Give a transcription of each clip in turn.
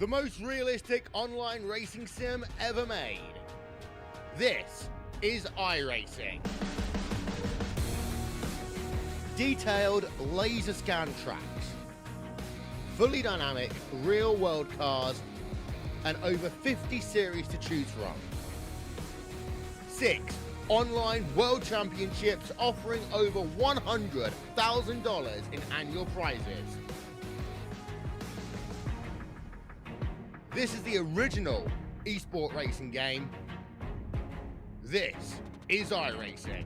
the most realistic online racing sim ever made. This is iRacing. Detailed laser scan tracks, fully dynamic real-world cars, and over 50 series to choose from. 6 online world championships offering over $100,000 in annual prizes. This is the original esport racing game. This is iRacing.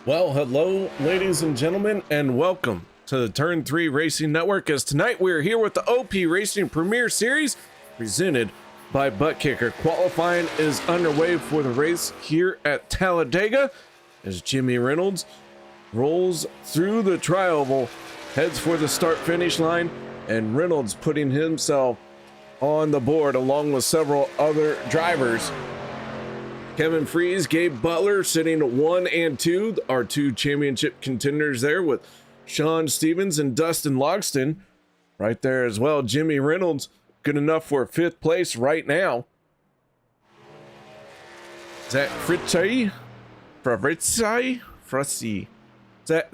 Well, hello, ladies and gentlemen, and welcome to the Turn 3 Racing Network, as tonight we're here with the OP Racing Premier Series, presented by Butt Kicker. Qualifying is underway for the race here at Talladega, as Jimmy Reynolds rolls through the tri-oval, heads for the start-finish line, and Reynolds putting himself on the board along with several other drivers. Kevin Freis, Gabe Butler sitting 1 and 2, our 2 championship contenders there, with Shawn Stevens and Dustin Logston right there as well. Jimmy Reynolds good enough for 5th place right now. Zach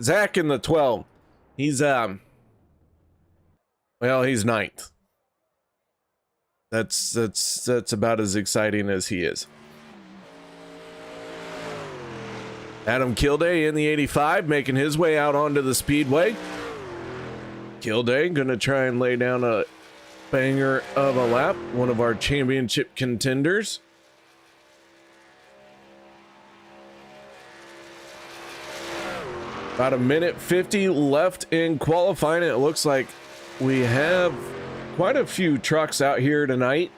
Zach in the 12. He's well, he's 9th. That's about as exciting as he is. Adam Kilday in the 85, making his way out onto the speedway. Kilday gonna try and lay down a banger of a lap, one of our championship contenders. About a minute 50 left in qualifying. It looks like we have quite a few trucks out here tonight,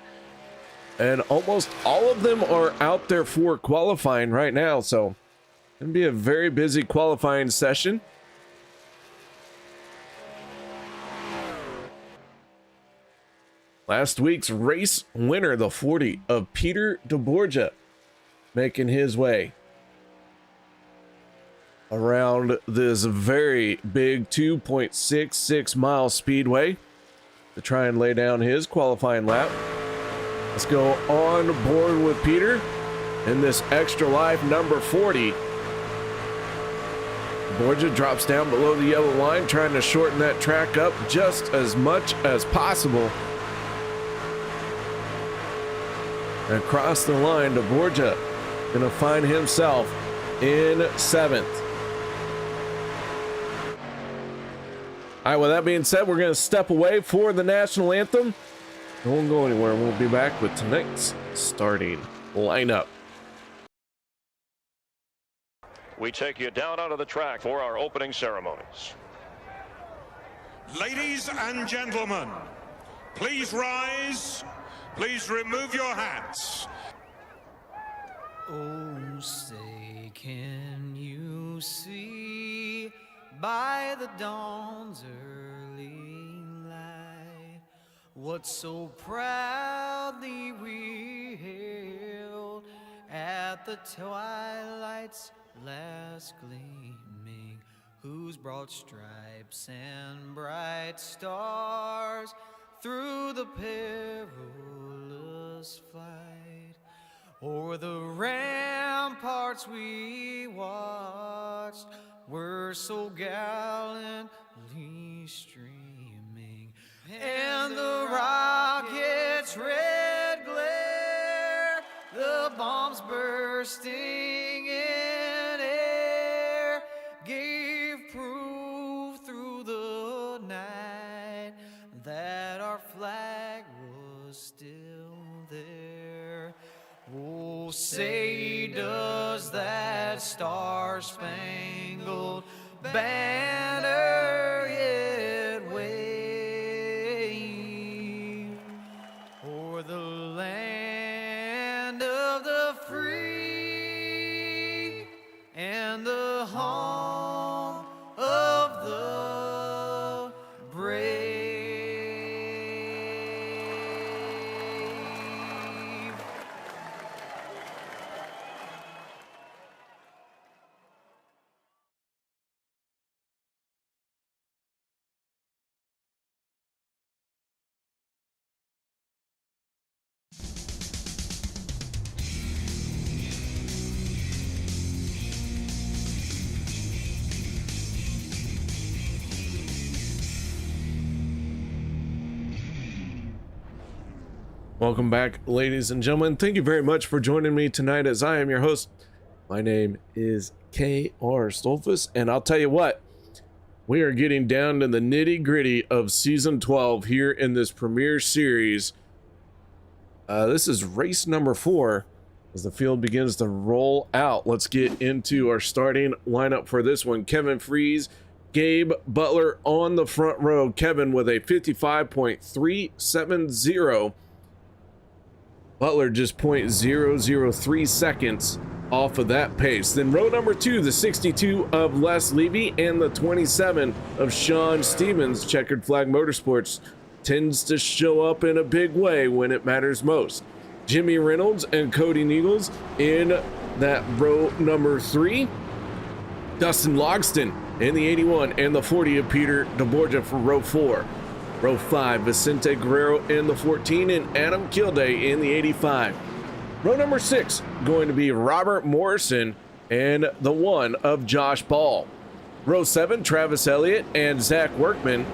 and almost all of them are out there for qualifying right now, so gonna be a very busy qualifying session. Last week's race winner, the 40 of Peter deBorja, making his way around this very big 2.66 mile speedway to try and lay down his qualifying lap. Let's go on board with Peter in this extra life number 40. deBorja drops down below the yellow line, trying to shorten that track up just as much as possible. And across the line, deBorja gonna find himself in 7th. All right, with that being said, we're gonna step away for the national anthem. We won't go anywhere. We'll be back with tonight's starting lineup. We take you down onto the track for our opening ceremonies. Ladies and gentlemen, please rise. Please remove your hats. Oh, say, can you see by the dawn's early light what so proudly we hailed at the twilight's last gleaming, whose broad stripes and bright stars through the perilous flight o'er the ramparts we watched were so gallantly streaming, and the rocket's red glare, the bombs bursting in say does that star-spangled banner yet wave o'er the land of the free and the home of the brave. Welcome back, ladies and gentlemen. Thank you very much for joining me tonight as I am your host. My name is K.R. Stolfus, and I'll tell you what, we are getting down to the nitty-gritty of Season 12 here in this Premier Series. This is race number 4 as the field begins to roll out. Let's get into our starting lineup for this one. Kevin Freis, Gabe Butler on the front row. Kevin with a 55.370. Butler just 0.003 seconds off of that pace. Then row number 2, the 62 of Les Levy and the 27 of Shawn Stevens. Checkered Flag Motorsports tends to show up in a big way when it matters most. Jimmy Reynolds and Kody Neagles in that row number 3. Dustin Logston in the 81 and the 40 of Peter deBorja for row 4. Row 5, Vicente Guerrero in the 14 and Adam Kilday in the 85. Row number 6 going to be Robert Morrison and the 1 of Josh Ball. Row 7, Travis Elliott and Zach Workman.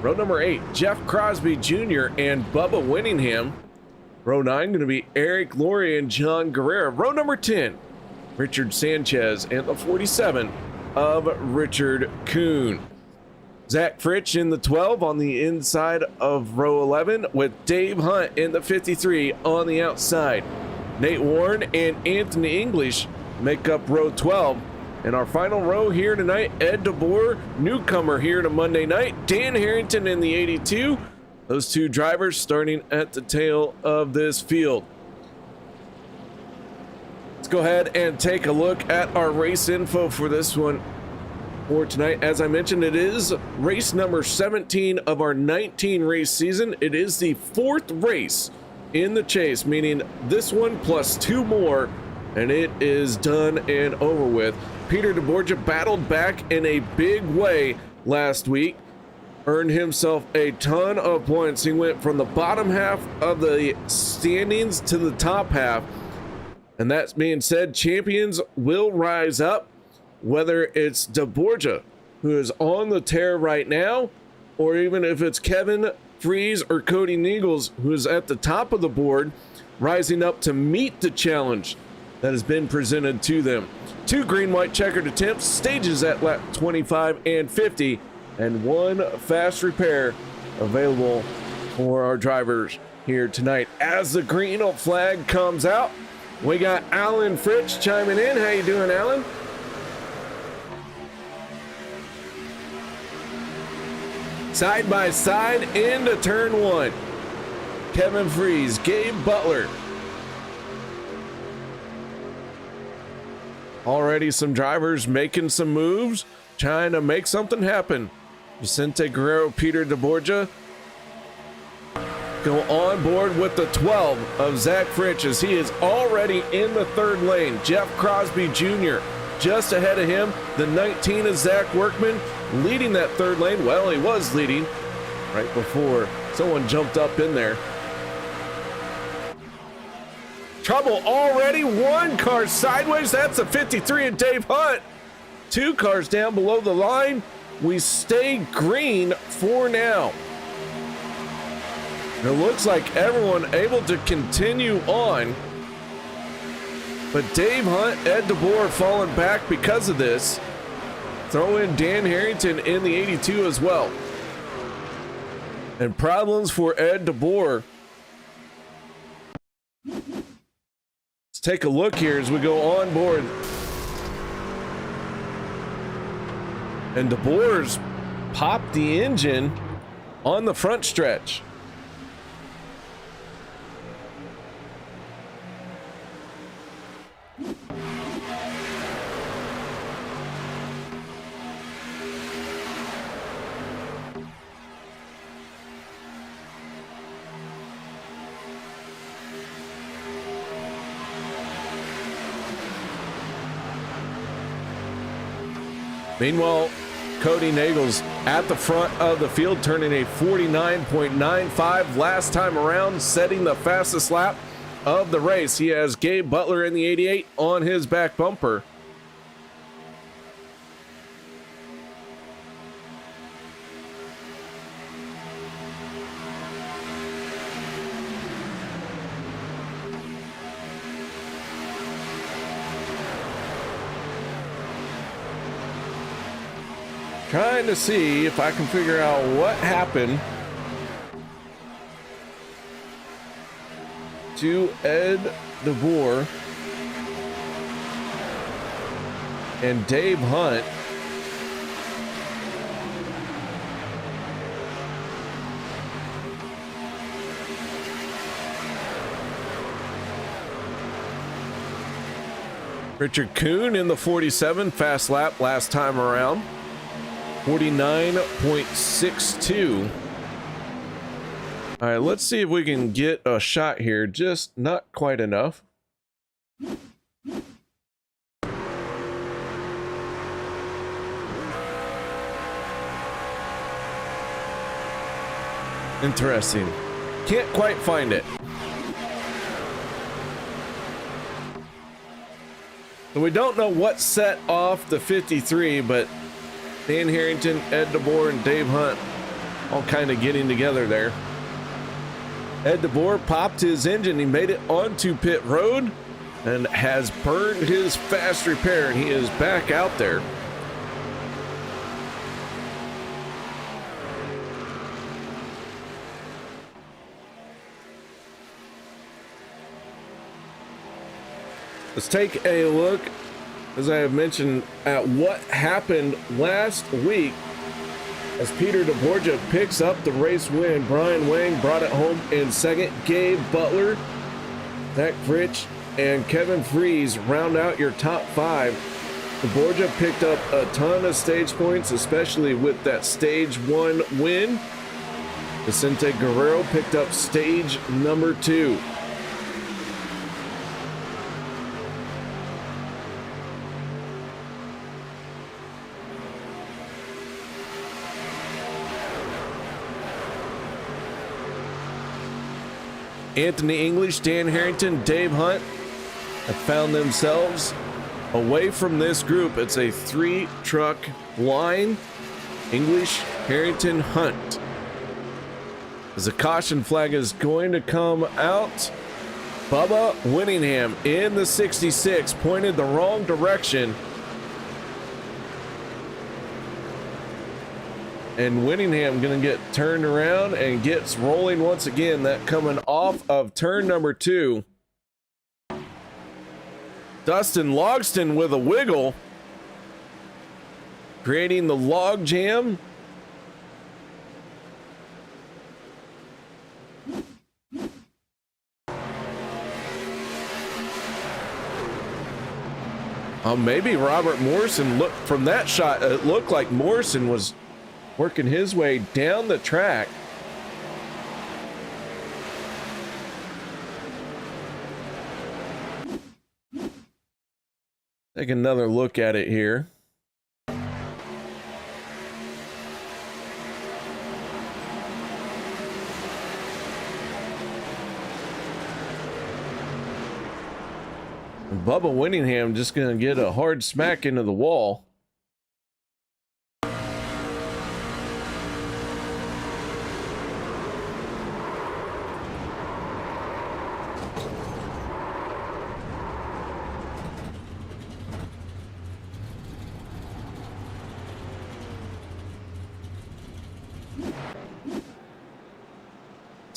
Row number 8, Jeff Crosby Jr. and Bubba Winningham. Row 9 going to be Eric Laurie and John Guerrero. Row number 10, Richard Sanchez and the 47 of Richard Kuhn. Zach Freis in the 12 on the inside of row 11 with Dave Hunt in the 53 on the outside. Nate Warren and Anthony English make up row 12. And our final row here tonight, Ed deBorja, newcomer here to Monday night. Dan Harrington in the 82. Those two drivers starting at the tail of this field. Let's go ahead and take a look at our race info for this one. For tonight, as I mentioned, it is race number 17 of our 19 race season. It is the 4th race in the chase, meaning this one plus 2 more and it is done and over with. Peter deBorja battled back in a big way last week, earned himself a ton of points. He went from the bottom half of the standings to the top half, and that being said, champions will rise up. Whether it's deBorja, who is on the tear right now, or even if it's Kevin Freis or Kody Neagles, who is at the top of the board, rising up to meet the challenge that has been presented to them. 2 green-white checkered attempts, stages at lap 25 and 50, and 1 fast repair available for our drivers here tonight. As the green flag comes out, we got Alan Fritsch chiming in. How you doing, Alan? Side by side into turn 1. Kevin Freis, Gabe Butler. Already some drivers making some moves, trying to make something happen. Vicente Guerrero, Peter deBorja go on board with the 12 of Zach Freis as he is already in the 3rd lane. Jeff Crosby Jr. just ahead of him. The 19 of Zach Workman leading that 3rd lane. Well, he was leading right before someone jumped up in there. Trouble already. 1 car sideways. That's a 53 of Dave Hunt. 2 cars down below the line. We stay green for now. It looks like everyone able to continue on. But Dave Hunt, Ed deBorja falling back because of this. Throw in Dan Harrington in the 82 as well. And problems for Ed deBorja. Let's take a look here as we go on board. And deBorja's popped the engine on the front stretch. Meanwhile, Kody Neagles at the front of the field, turning a 49.95 last time around, setting the fastest lap of the race. He has Gabe Butler in the 88 on his back bumper. Trying to see if I can figure out what happened to Ed deBorja and Dave Hunt. Richard Kuhn in the 47, fast lap last time around. 49.62. All right, let's see if we can get a shot here. Just not quite enough. Interesting. Can't quite find it. So we don't know what set off the 53, but Dan Harrington, Ed deBorja, and Dave Hunt all kind of getting together there. Ed deBorja popped his engine. He made it onto pit road and has burned his fast repair, and he is back out there. Let's take a look, as I have mentioned, at what happened last week as Peter deBorja picks up the race win. Brian Wang brought it home in second. Gabe Butler, Zach Fritsch, and Kevin Freis round out your top five. deBorja picked up a ton of stage points, especially with that stage 1 win. Vicente Guerrero picked up stage number 2. Anthony English, Dan Harrington, Dave Hunt have found themselves away from this group. It's a 3-truck line. English, Harrington, Hunt. As a caution flag is going to come out, Bubba Winningham in the 66 pointed the wrong direction. And Winningham going to get turned around and gets rolling once again. That coming off of turn number 2. Dustin Logston with a wiggle, creating the log jam. Maybe Robert Morrison looked from that shot. It looked like Morrison was working his way down the track. Take another look at it here. Bubba Winningham just going to get a hard smack into the wall.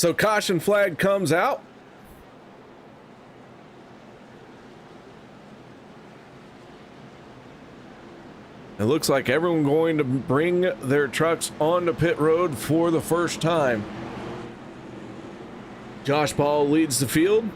So caution flag comes out. It looks like everyone going to bring their trucks onto pit road for the first time. Josh Paul leads the field.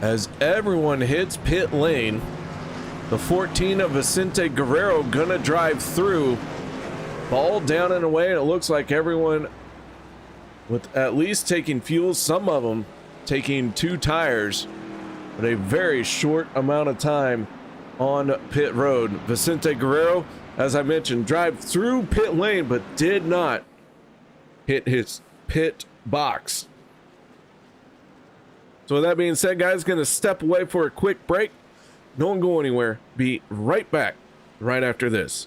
As everyone hits pit lane, the 14 of Vicente Guerrero gonna drive through. Ball down and away, and it looks like everyone with at least taking fuel, some of them taking 2 tires, but a very short amount of time on pit road. Vicente Guerrero, as I mentioned, drive through pit lane, but did not hit his pit box. So with that being said, guys, gonna step away for a quick break. Don't go anywhere. Be right back right after this.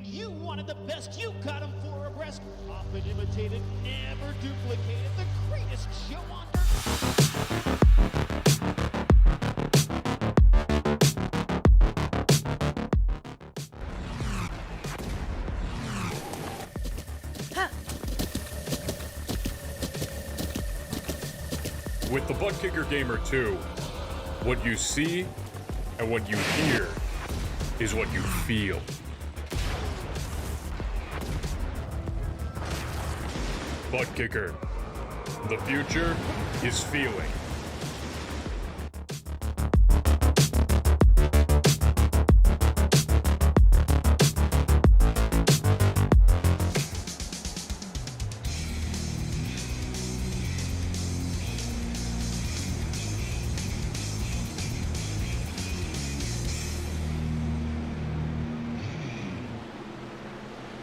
You wanted the best, you got him 4 abreast. Often imitated, never duplicated. The greatest show on With the Butt Kicker Gamer 2, what you see and what you hear is what you feel. Butt Kicker. The future is feeling.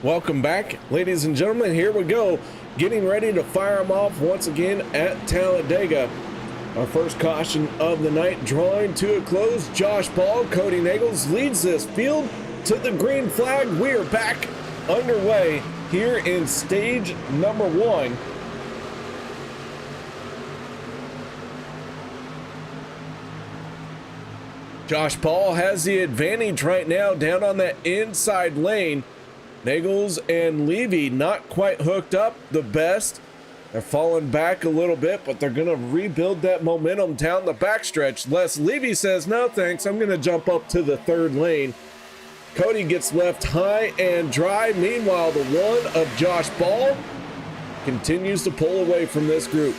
Welcome back, ladies and gentlemen. Here we go, getting ready to fire them off once again at Talladega. Our first caution of the night drawing to a close. Josh Paul, Kody Neagles leads this field to the green flag. We are back underway here in stage number 1. Josh Paul has the advantage right now down on that inside lane. Neagles and Levy not quite hooked up the best. They're falling back a little bit, but they're going to rebuild that momentum down the backstretch. Les Levy says, no thanks, I'm going to jump up to the third lane. Kody gets left high and dry. Meanwhile, the one of Josh Paul continues to pull away from this group.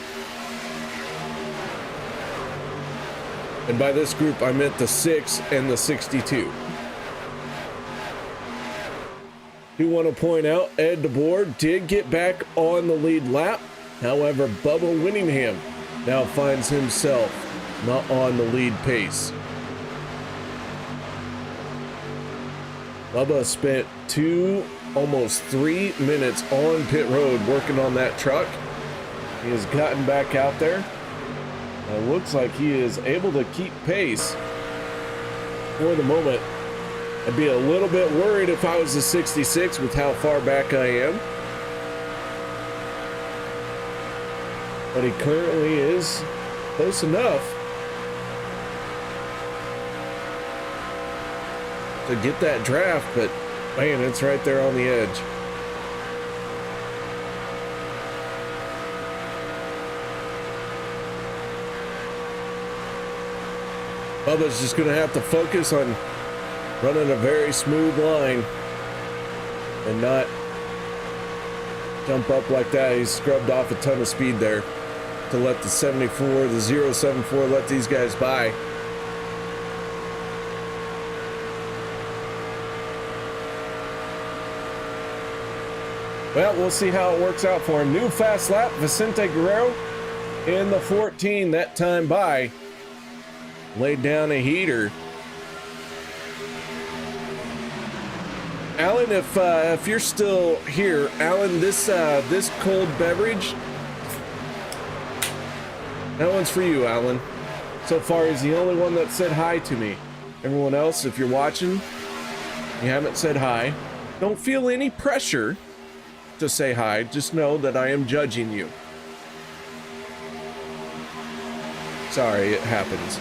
And by this group, I meant the 6 and the 62. Do want to point out, Ed deBorja did get back on the lead lap. However, Bubba Winningham now finds himself not on the lead pace. Bubba spent almost 3 minutes on pit road working on that truck. He has gotten back out there. It looks like he is able to keep pace for the moment. I'd be a little bit worried if I was a 66 with how far back I am. But he currently is close enough to get that draft, but man, it's right there on the edge. Bubba's just going to have to focus on running a very smooth line and not jump up like that. He's scrubbed off a ton of speed there to let the 74, the 074 let these guys by. Well, we'll see how it works out for him. New fast lap, Vicente Guerrero in the 14, that time by. Laid down a heater. Alan, if you're still here, Alan, this cold beverage, that one's for you, Alan. So far, he's the only one that said hi to me. Everyone else, if you're watching, you haven't said hi. Don't feel any pressure to say hi. Just know that I am judging you. Sorry, it happens.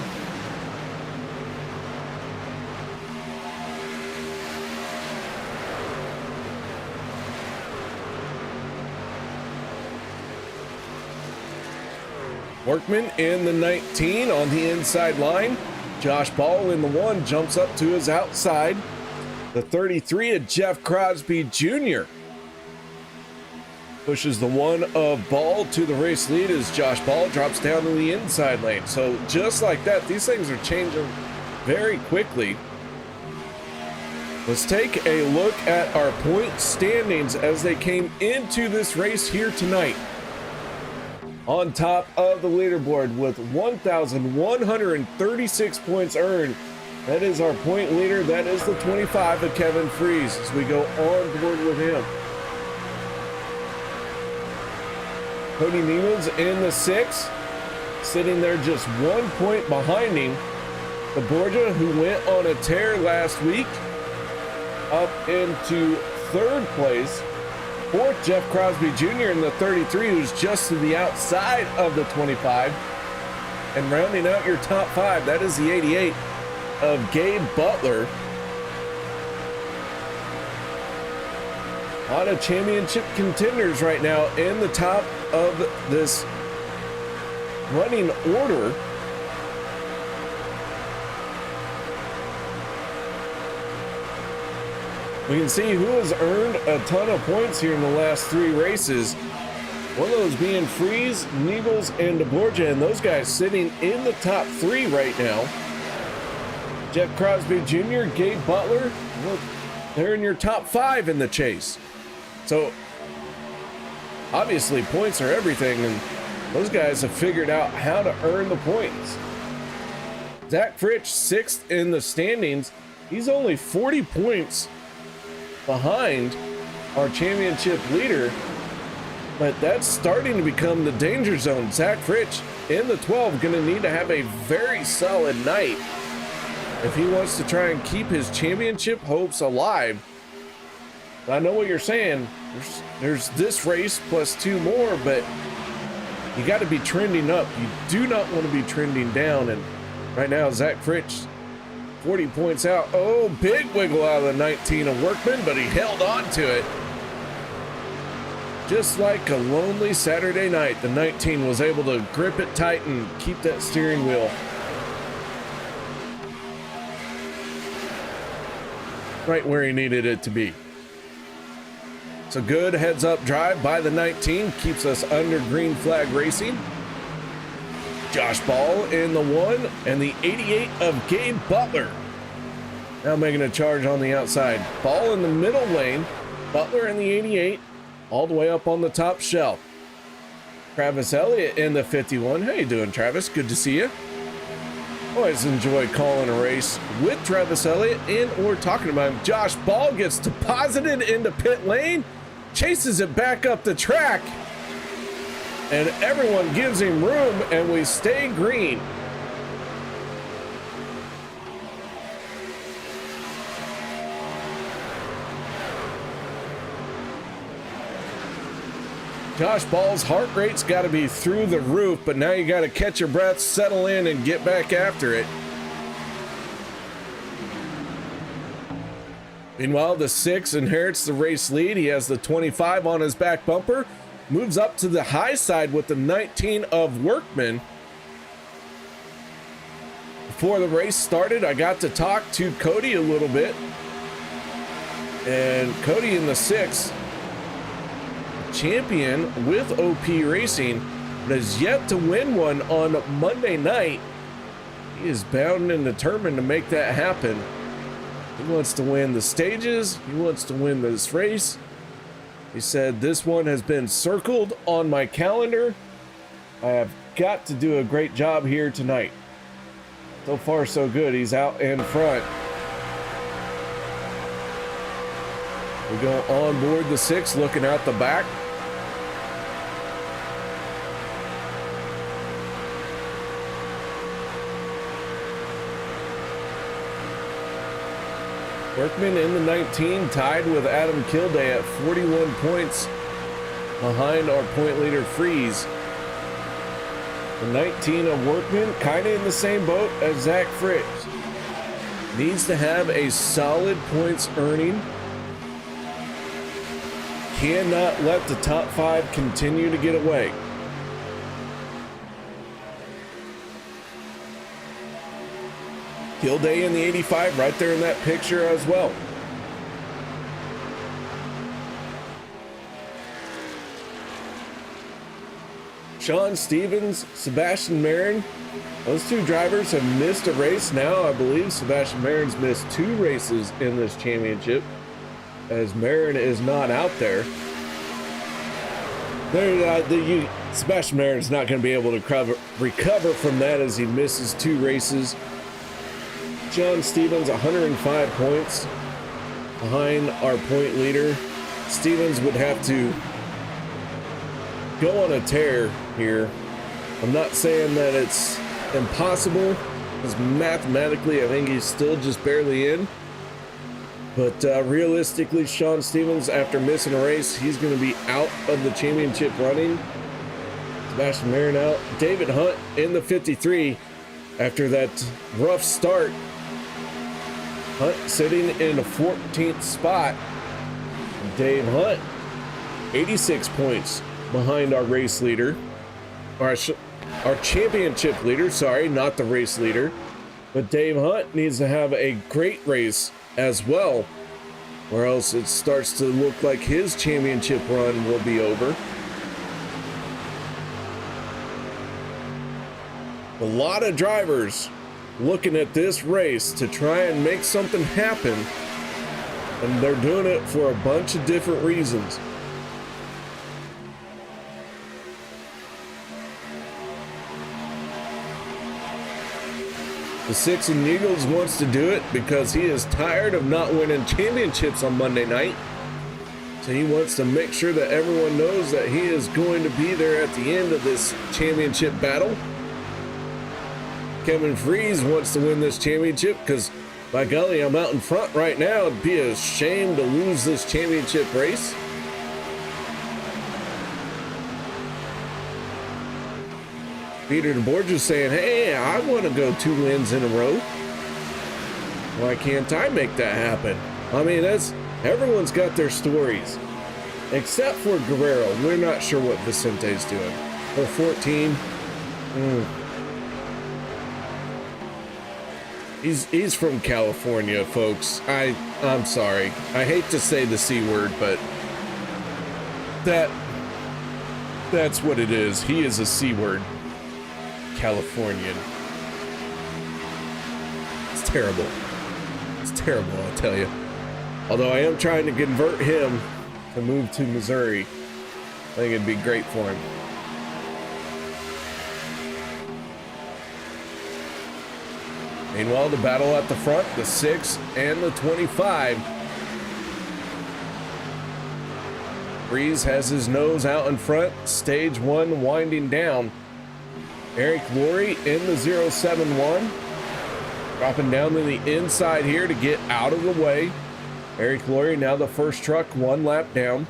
Workman in the 19 on the inside line. Josh Paul in the 1 jumps up to his outside. The 33 of Jeff Crosby Jr. pushes the 1 of Ball to the race lead as Josh Ball drops down to the inside lane. So just like that, these things are changing very quickly. Let's take a look at our point standings as they came into this race here tonight. On top of the leaderboard with 1,136 points earned. That is our point leader. That is the 25 of Kevin Freis as we go on board with him. Kody Neagles in the 6, sitting there just 1 point behind him. deBorja, who went on a tear last week, up into 3rd place. 4th, Jeff Crosby Jr. in the 33, who's just to the outside of the 25. And rounding out your top 5, that is the 88 of Gabe Butler. A lot of championship contenders right now in the top of this running order. We can see who has earned a ton of points here in the last 3 races. One of those being Freis, Neagles, and deBorja, and those guys sitting in the top 3 right now. Jeff Crosby Jr., Gabe Butler, look, they're in your top 5 in the chase. So, obviously, points are everything, and those guys have figured out how to earn the points. Zach Freis, 6th in the standings. He's only 40 points behind our championship leader, but that's starting to become the danger zone. Zach Freis in the 12 going to need to have a very solid night if he wants to try and keep his championship hopes alive. I know what you're saying. There's this race plus 2 more, but you got to be trending up. You do not want to be trending down, and right now Zach Freis 40 points out. Oh, big wiggle out of the 19 of Workman, but he held on to it. Just like a lonely Saturday night, the 19 was able to grip it tight and keep that steering wheel right where he needed it to be. It's a good heads up drive by the 19, keeps us under green flag racing. Josh Ball in the 1 and the 88 of Gabe Butler. Now making a charge on the outside. Ball in the middle lane, Butler in the 88, all the way up on the top shelf. Travis Elliott in the 51. How you doing, Travis? Good to see you. Always enjoy calling a race with Travis Elliott and or talking about him. Josh Ball gets deposited into pit lane, chases it back up the track, and everyone gives him room, and we stay green. Josh Ball's heart rate's got to be through the roof, but now you got to catch your breath, settle in, and get back after it. Meanwhile, the 6 inherits the race lead. He has the 25 on his back bumper, moves up to the high side with the 19 of Workman. Before the race started, I got to talk to Kody a little bit, and Kody in the 6, champion with OP Racing, but has yet to win one on Monday night. He is bound and determined to make that happen. He wants to win the stages. He wants to win this race. He said, this one has been circled on my calendar. I have got to do a great job here tonight. So far, so good. He's out in front. We go on board the 6, looking out the back. Workman in the 19, tied with Adam Kilday at 41 points behind our point leader Freis. The 19 of Workman, kind of in the same boat as Zach Freis. Needs to have a solid points earning. Cannot let the top 5 continue to get away. Kilday in the 85 right there in that picture as well. Shawn Stevens, Sebastian Marin, those two drivers have missed a race now. I believe Sebastian Marin's missed 2 races in this championship, as Marin is not out there. Sebastian Marin's not going to be able to recover from that as he misses 2 races. Shawn Stevens, 105 points behind our point leader. Stevens would have to go on a tear here. I'm not saying that it's impossible, because mathematically I think he's still just barely in. But realistically, Shawn Stevens, after missing a race, he's going to be out of the championship running. Sebastian Marin out. David Hunt in the 53 after that rough start. Hunt sitting in the 14th spot. Dave Hunt, 86 points behind our race leader. Our championship leader, sorry, not the race leader. But Dave Hunt needs to have a great race as well, or else it starts to look like his championship run will be over. A lot of drivers looking at this race to try and make something happen, and they're doing it for a bunch of different reasons. The 6 of Neagles wants to do it because he is tired of not winning championships on Monday night. So he wants to make sure that everyone knows that he is going to be there at the end of this championship battle. Kevin Freis wants to win this championship because, by golly, I'm out in front right now. It'd be a shame to lose this championship race. Peter deBorja saying, hey, I want to go 2 wins in a row. Why can't I make that happen? I mean, everyone's got their stories. Except for Guerrero. We're not sure what Vicente's doing. Or 14. He's from California, folks. I'm sorry. I hate to say the C word, but that's what it is. He is a C word. Californian. It's terrible. It's terrible, I'll tell you. Although I am trying to convert him to move to Missouri. I think it'd be great for him. Meanwhile, the battle at the front, the 6 and the 25. Freis has his nose out in front, stage 1 winding down. Eric Laurie in the 071, dropping down to the inside here to get out of the way. Eric Laurie now the first truck, 1 lap down.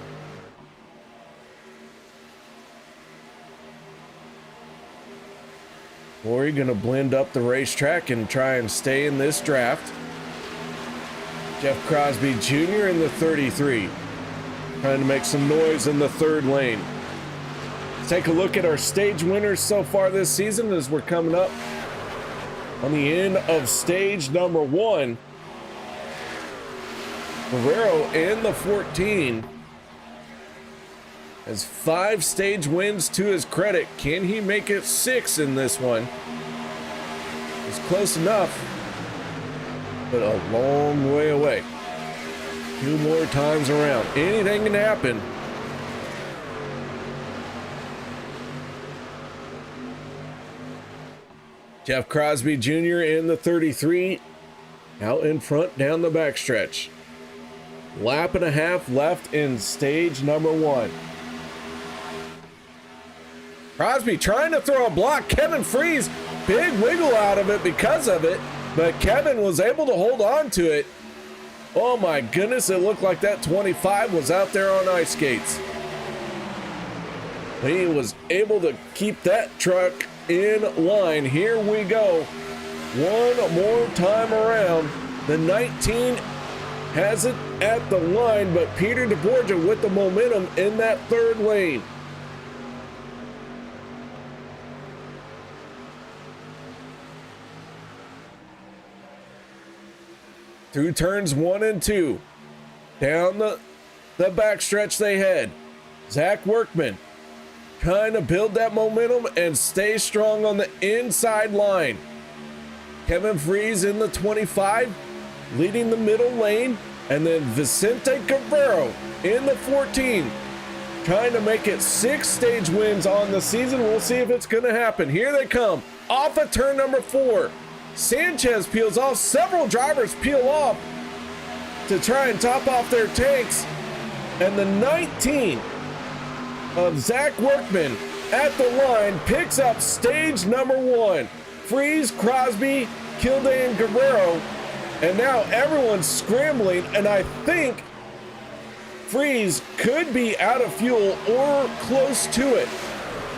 Laurie gonna blend up the racetrack and try and stay in this draft. Jeff Crosby Jr. in the 33, trying to make some noise in the 3rd lane. Let's take a look at our stage winners so far this season as we're coming up on the end of stage number 1. Guerrero in the 14 has 5 stage wins to his credit. Can he make it 6 in this one? It's close enough, but a long way away. 2 more times around. Anything can happen. Jeff Crosby Jr. in the 33, out in front down the backstretch. Lap and a half left in stage number 1. Crosby trying to throw a block. Kevin Freis, big wiggle out of it because of it, but Kevin was able to hold on to it. Oh my goodness, it looked like that 25 was out there on ice skates. He was able to keep that truck in line. Here we go. One more time around. The 19 has it at the line, but Peter deBorja with the momentum in that 3rd lane. Through turns 1 and 2, down the backstretch they head. Zach Workman trying to build that momentum and stay strong on the inside line. Kevin Freis in the 25, leading the middle lane, and then Vicente Guerrero in the 14, trying to make it 6 stage wins on the season. We'll see if it's going to happen. Here they come, off of turn number 4. Sanchez peels off. Several drivers peel off to try and top off their tanks. And the 19 of Zach Workman at the line picks up stage number 1. Freis, Crosby, Kilday, and Guerrero. And now everyone's scrambling, and I think Freis could be out of fuel or close to it.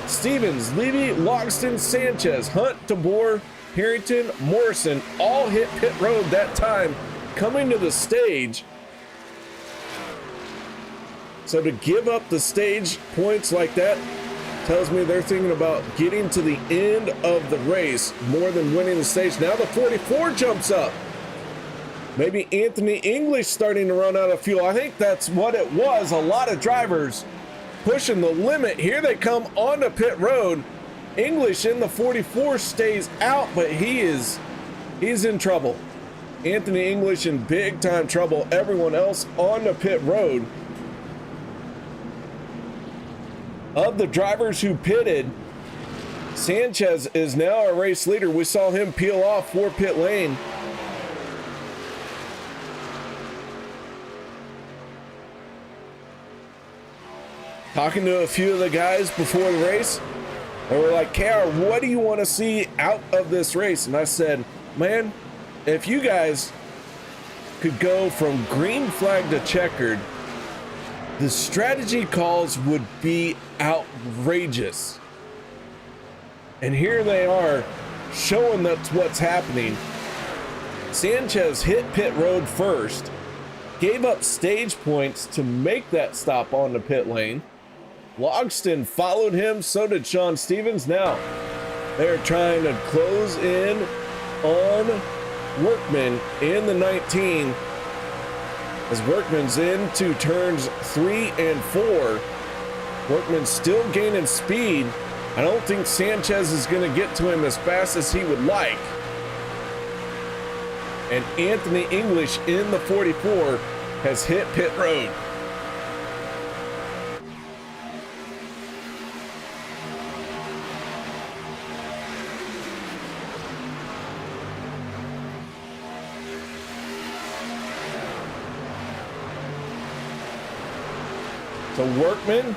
Stevens, Levy, Logston, Sanchez, Hunt, deBorja, Harrington, Morrison all hit pit road that time coming to the stage. So to give up the stage points like that tells me they're thinking about getting to the end of the race more than winning the stage. Now the 44 jumps up. Maybe Anthony English starting to run out of fuel. I think that's what it was. A lot of drivers pushing the limit. Here they come onto pit road. English in the 44 stays out, but he's in trouble. Anthony English in big time trouble. Everyone else on the pit road. Of the drivers who pitted, Sanchez is now a race leader. We saw him peel off for pit lane. Talking to a few of the guys before the race, they were like, KR, what do you want to see out of this race? And I said, man, if you guys could go from green flag to checkered, the strategy calls would be outrageous. And here they are showing that's what's happening. Sanchez hit pit road first, gave up stage points to make that stop on the pit lane. Logston followed him, so did Shawn Stevens. Now they're trying to close in on Workman in the 19 as Workman's into turns 3 and 4. Workman's still gaining speed. I don't think Sanchez is going to get to him as fast as he would like. And Anthony English in the 44 has hit pit road. So Workman,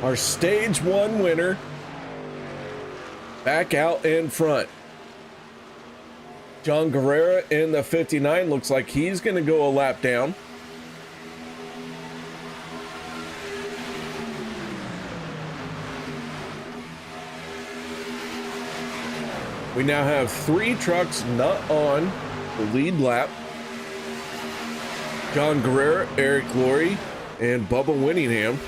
our stage 1 winner, back out in front. John Guerrero in the 59 looks like he's going to go a lap down. We now have 3 trucks not on the lead lap. John Guerrero, Eric Laurie, and Bubba Winningham.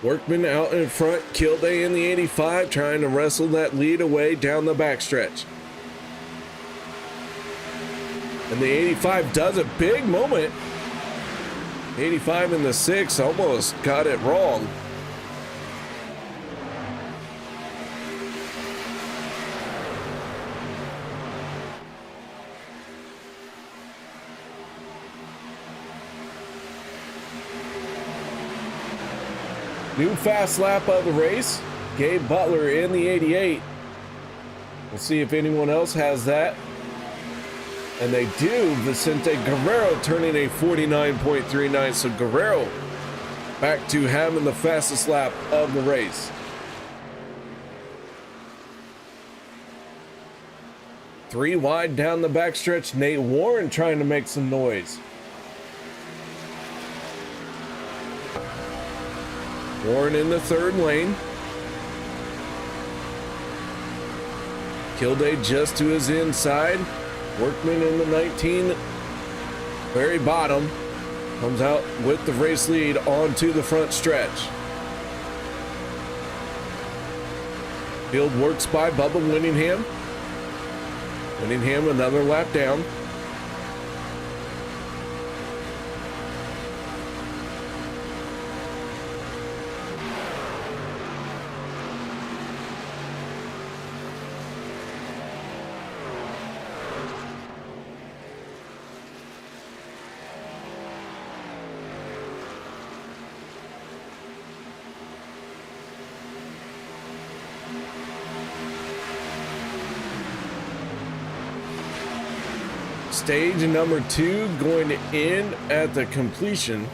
Workman out in front, Kilday in the 85, trying to wrestle that lead away down the backstretch. And the 85 does a big moment. 85 in the 6 almost got it wrong. New fast lap of the race. Gabe Butler in the 88. We'll see if anyone else has that. And they do. Vicente Guerrero turning a 49.39. So Guerrero back to having the fastest lap of the race. Three wide down the backstretch. Nate Warren trying to make some noise. Warren in the third lane. Kilday just to his inside. Workman in the 19, very bottom, comes out with the race lead onto the front stretch. Field works by Bubba Winningham. Winningham another lap down. Stage number 2 going to end at the completion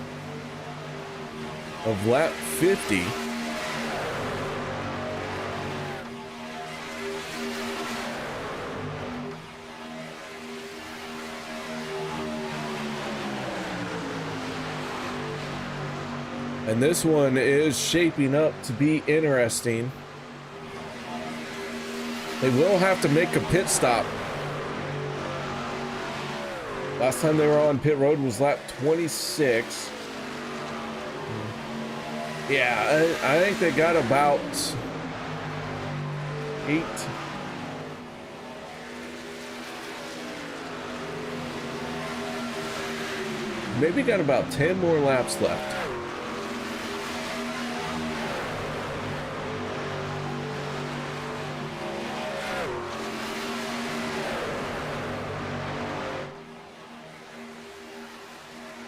of lap 50. And this one is shaping up to be interesting. They will have to make a pit stop. Last time they were on pit road was lap 26. Yeah, I think they got about 8. Maybe got about 10 more laps left.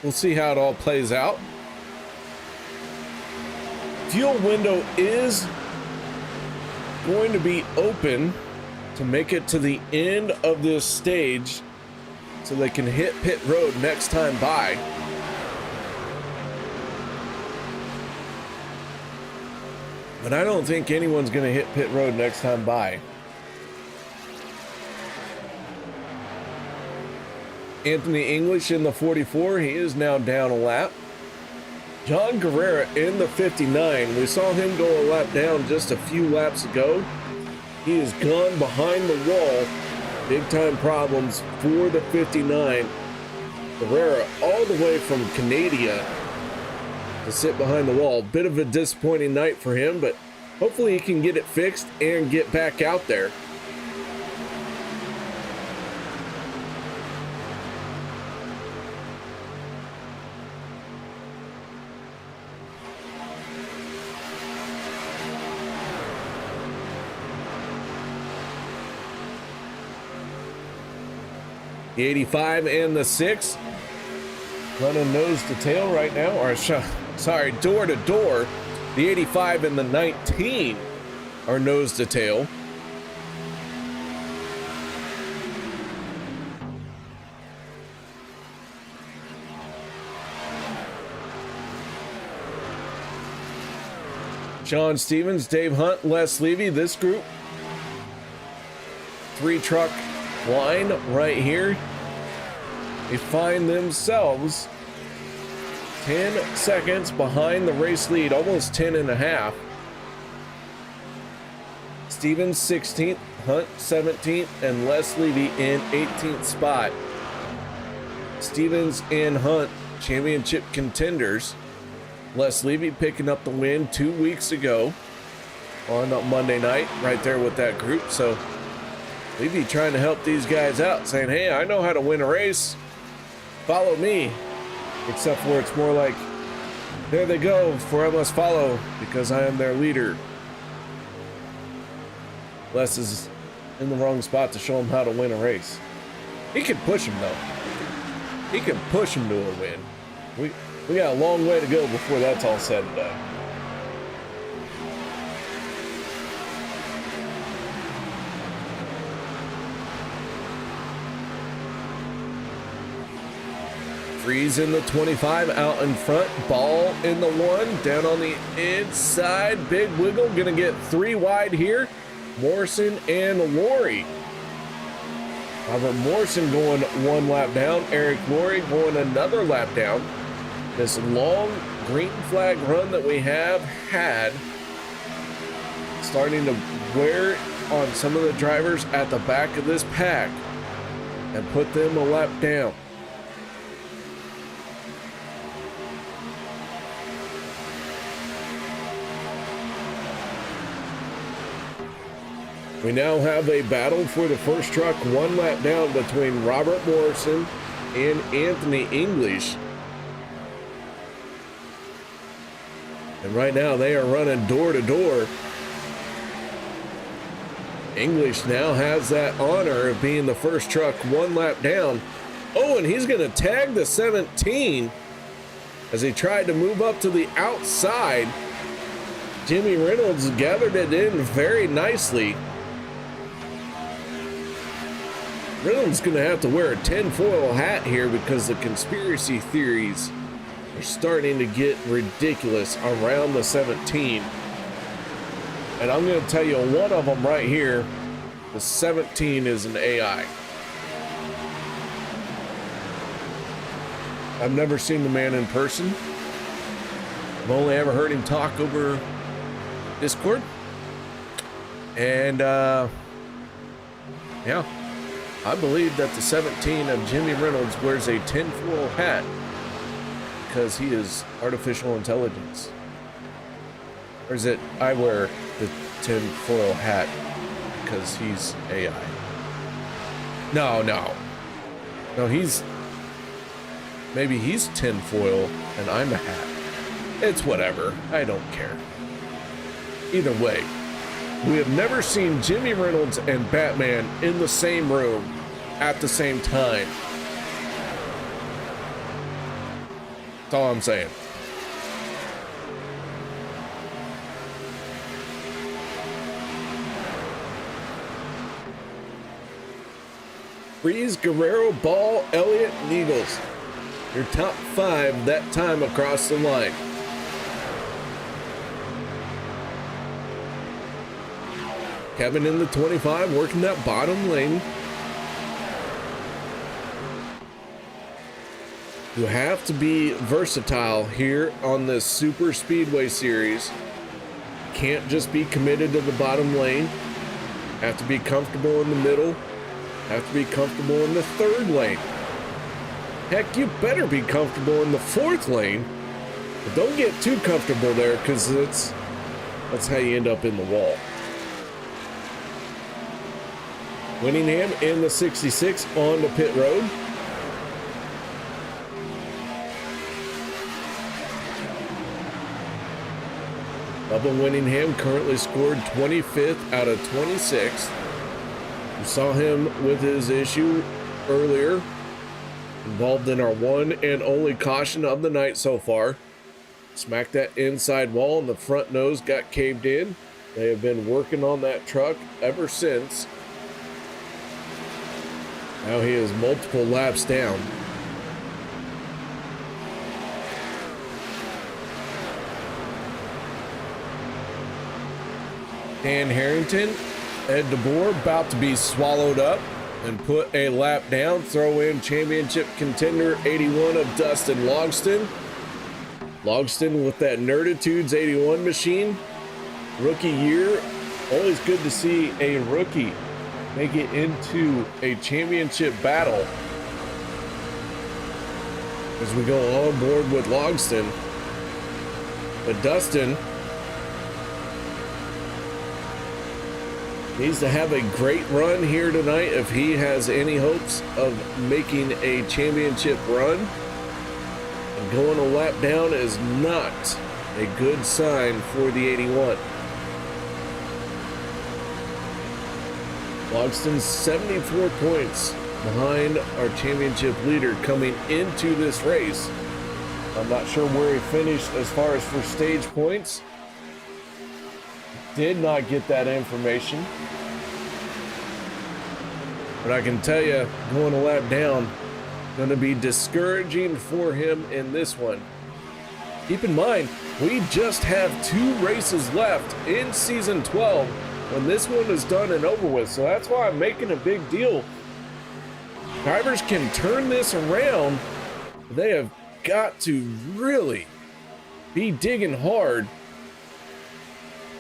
We'll see how it all plays out. Fuel window is going to be open to make it to the end of this stage so they can hit pit road next time by. but I don't think anyone's going to hit pit road next time by. Anthony English in the 44. He is now down a lap. John Guerrero in the 59. We saw him go a lap down just a few laps ago. He has gone behind the wall. Big time problems for the 59. Guerrero all the way from Canada to sit behind the wall. Bit of a disappointing night for him, but hopefully he can get it fixed and get back out there. The 85 and the 6 running nose to tail right now, or sorry, door to door. The 85 and the 19 are nose to tail. Shawn Stevens, Dave Hunt, Les Levy, this group. 3-truck line right here. They find themselves 10 seconds behind the race lead, almost 10 and a half. Stevens 16th, Hunt 17th, and Les Levy in 18th spot. Stevens and Hunt, championship contenders. Les Levy picking up the win 2 weeks ago on Monday night, right there with that group. So Levy trying to help these guys out, saying, hey, I know how to win a race. Follow me. Except for it's more like, there they go, for I must follow because I am their leader. Les is in the wrong spot to show him how to win a race. He can push him though. He can push him to a win. We got a long way to go before that's all said and done. Freis in the 25 out in front, Ball in the 1, down on the inside, big wiggle, gonna get 3 wide here. Morrison and Laurie. Robert Morrison going 1 lap down, Eric Laurie going another lap down. This long green flag run that we have had starting to wear on some of the drivers at the back of this pack and put them a lap down. We now have a battle for the first truck, 1 lap down between Robert Morrison and Anthony English. And right now they are running door to door. English now has that honor of being the first truck 1 lap down. Oh, and he's going to tag the 17 as he tried to move up to the outside. Jimmy Reynolds gathered it in very nicely. Reynolds going to have to wear a tinfoil hat here because the conspiracy theories are starting to get ridiculous around the 17. And I'm going to tell you one of them right here. The 17 is an AI. I've never seen the man in person. I've only ever heard him talk over Discord. And yeah, I believe that the 17 of Jimmy Reynolds wears a tinfoil hat because he is artificial intelligence. Or is it I wear the tinfoil hat because he's AI? No, maybe he's tinfoil and I'm a hat. It's whatever, I don't care. Either way, we have never seen Jimmy Reynolds and Batman in the same room at the same time. That's all I'm saying. Freis, Guerrero, Ball, Elliott, Neagles. Your top 5 that time across the line. Kevin in the 25, working that bottom lane. You have to be versatile here on this Super Speedway Series. Can't just be committed to the bottom lane. Have to be comfortable in the middle. Have to be comfortable in the third lane. Heck, you better be comfortable in the fourth lane. But don't get too comfortable there, because that's how you end up in the wall. Winningham in the 66 on the pit road. Bubba Winningham currently scored 25th out of 26. We saw him with his issue earlier, involved in our one and only caution of the night so far. Smacked that inside wall and the front nose got caved in. They have been working on that truck ever since. Now he is multiple laps down. Dan Harrington, Ed deBorja about to be swallowed up and put a lap down. Throw in championship contender 81 of Dustin Logston. Logston with that Nerditudes 81 machine. Rookie year. Always good to see a rookie make it into a championship battle as we go on board with Logston. But Dustin needs to have a great run here tonight if he has any hopes of making a championship run. And going a lap down is not a good sign for the 81. Logston's 74 points behind our championship leader coming into this race. I'm not sure where he finished as far as for stage points. Did not get that information. But I can tell you, going a lap down, going to be discouraging for him in this one. Keep in mind, we just have 2 races left in season 12 when this one is done and over with. So that's why I'm making a big deal. Drivers can turn this around. They have got to really be digging hard.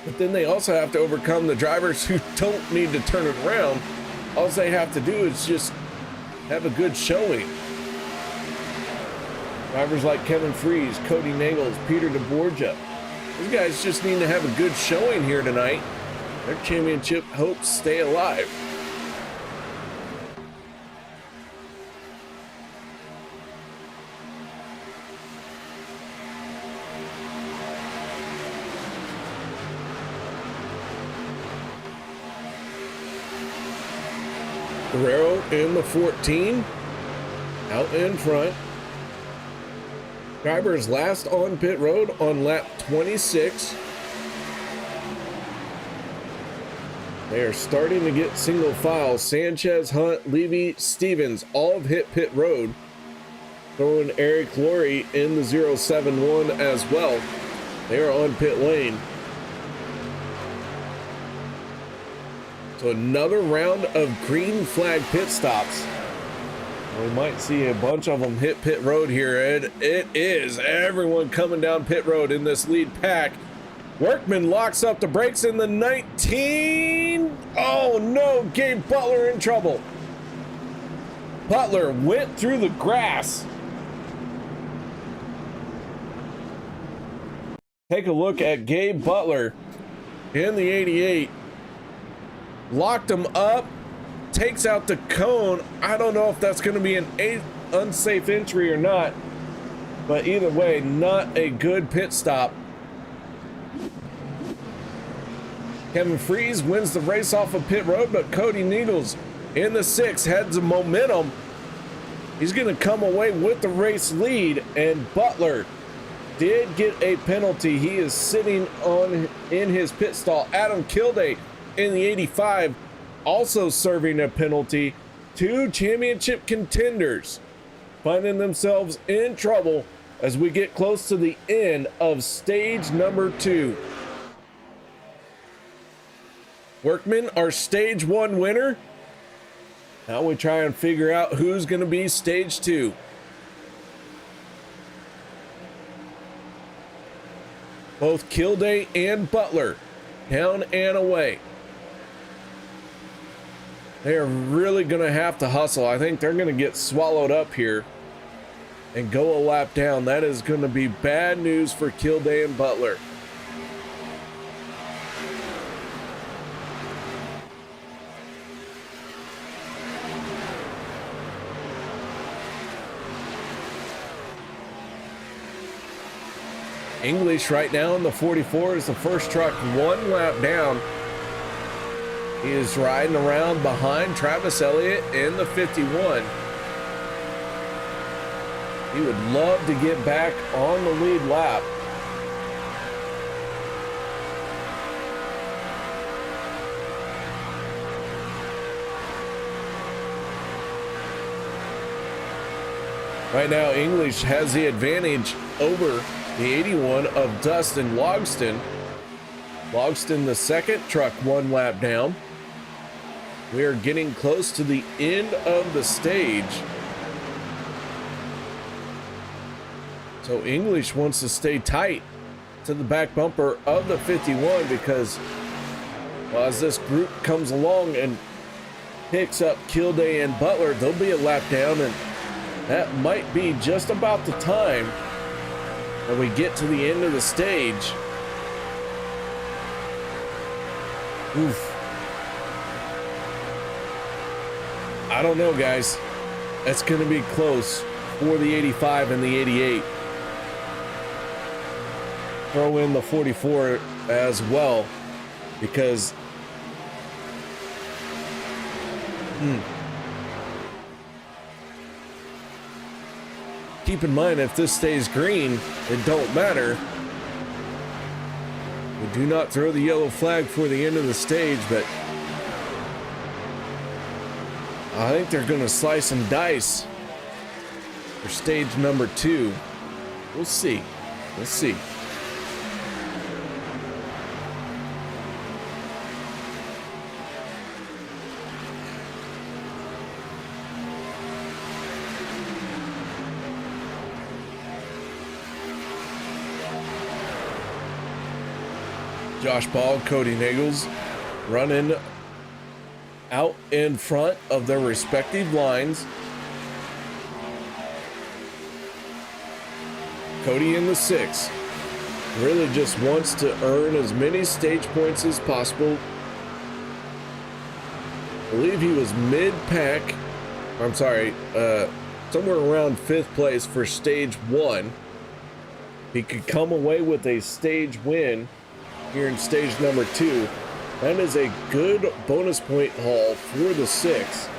But then they also have to overcome the drivers who don't need to turn it around. All they have to do is just have a good showing. Drivers like Kevin Freis, Kody Neagles, Peter deBorja. These guys just need to have a good showing here tonight. Their championship hopes stay alive. Guerrero in the 14, out in front. Drivers last on pit road on lap 26. They are starting to get single file. Sanchez, Hunt, Levy, Stevens all have hit pit road. Throwing Eric Laurie in the 071 as well. They are on pit lane. So another round of green flag pit stops. We might see a bunch of them hit pit road here, Ed. It is everyone coming down pit road in this lead pack. Workman locks up the brakes in the 19. Oh no, Gabe Butler in trouble. Butler went through the grass. Take a look at Gabe Butler in the 88. Locked him up, takes out the cone. I don't know if that's going to be an unsafe entry or not, but either way, not a good pit stop. Kevin Freis wins the race off of pit road, but Kody Neagles in the 6 had some momentum. He's going to come away with the race lead, and Butler did get a penalty. He is sitting in his pit stall. Adam Kilday in the 85 also serving a penalty. 2 championship contenders finding themselves in trouble as we get close to the end of stage number 2. Workman, our stage 1 winner. Now we try and figure out who's going to be stage 2. Both Kilday and Butler down and away. They are really going to have to hustle. I think they're going to get swallowed up here and go a lap down. That is going to be bad news for Kilday and Butler. English right now in the 44 is the first truck 1 lap down. He is riding around behind Travis Elliott in the 51. He would love to get back on the lead lap. Right now, English has the advantage over the 81 of Dustin Logston. Logston, the second truck 1 lap down. We are getting close to the end of the stage. So English wants to stay tight to the back bumper of the 51 because, well, as this group comes along and picks up Kilday and Butler, they'll be a lap down, and that might be just about the time that we get to the end of the stage. Oof. I don't know, guys. That's going to be close for the 85 and the 88. Throw in the 44 as well, because keep in mind, if this stays green, it don't matter. We do not throw the yellow flag for the end of the stage, but I think they're going to slice and dice for stage number 2. We'll see. We'll see. Josh Ball, Kody Neagles running out in front of their respective lines. Kody in the 6 really just wants to earn as many stage points as possible. I believe he was mid-pack. I'm sorry, somewhere around 5th place for stage 1. He could come away with a stage win here in stage number 2. That is a good bonus point haul for the 6.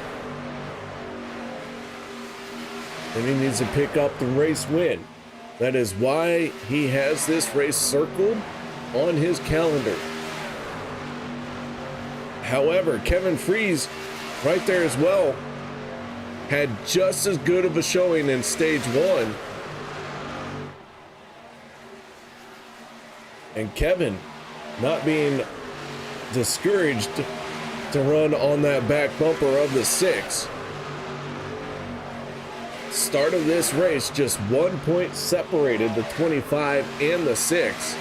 And he needs to pick up the race win. That is why he has this race circled on his calendar. However, Kevin Freis, right there as well, had just as good of a showing in stage 1. And Kevin, not being discouraged to run on that back bumper of the 6. Start of this race, just 1 point separated the 25 and the 6.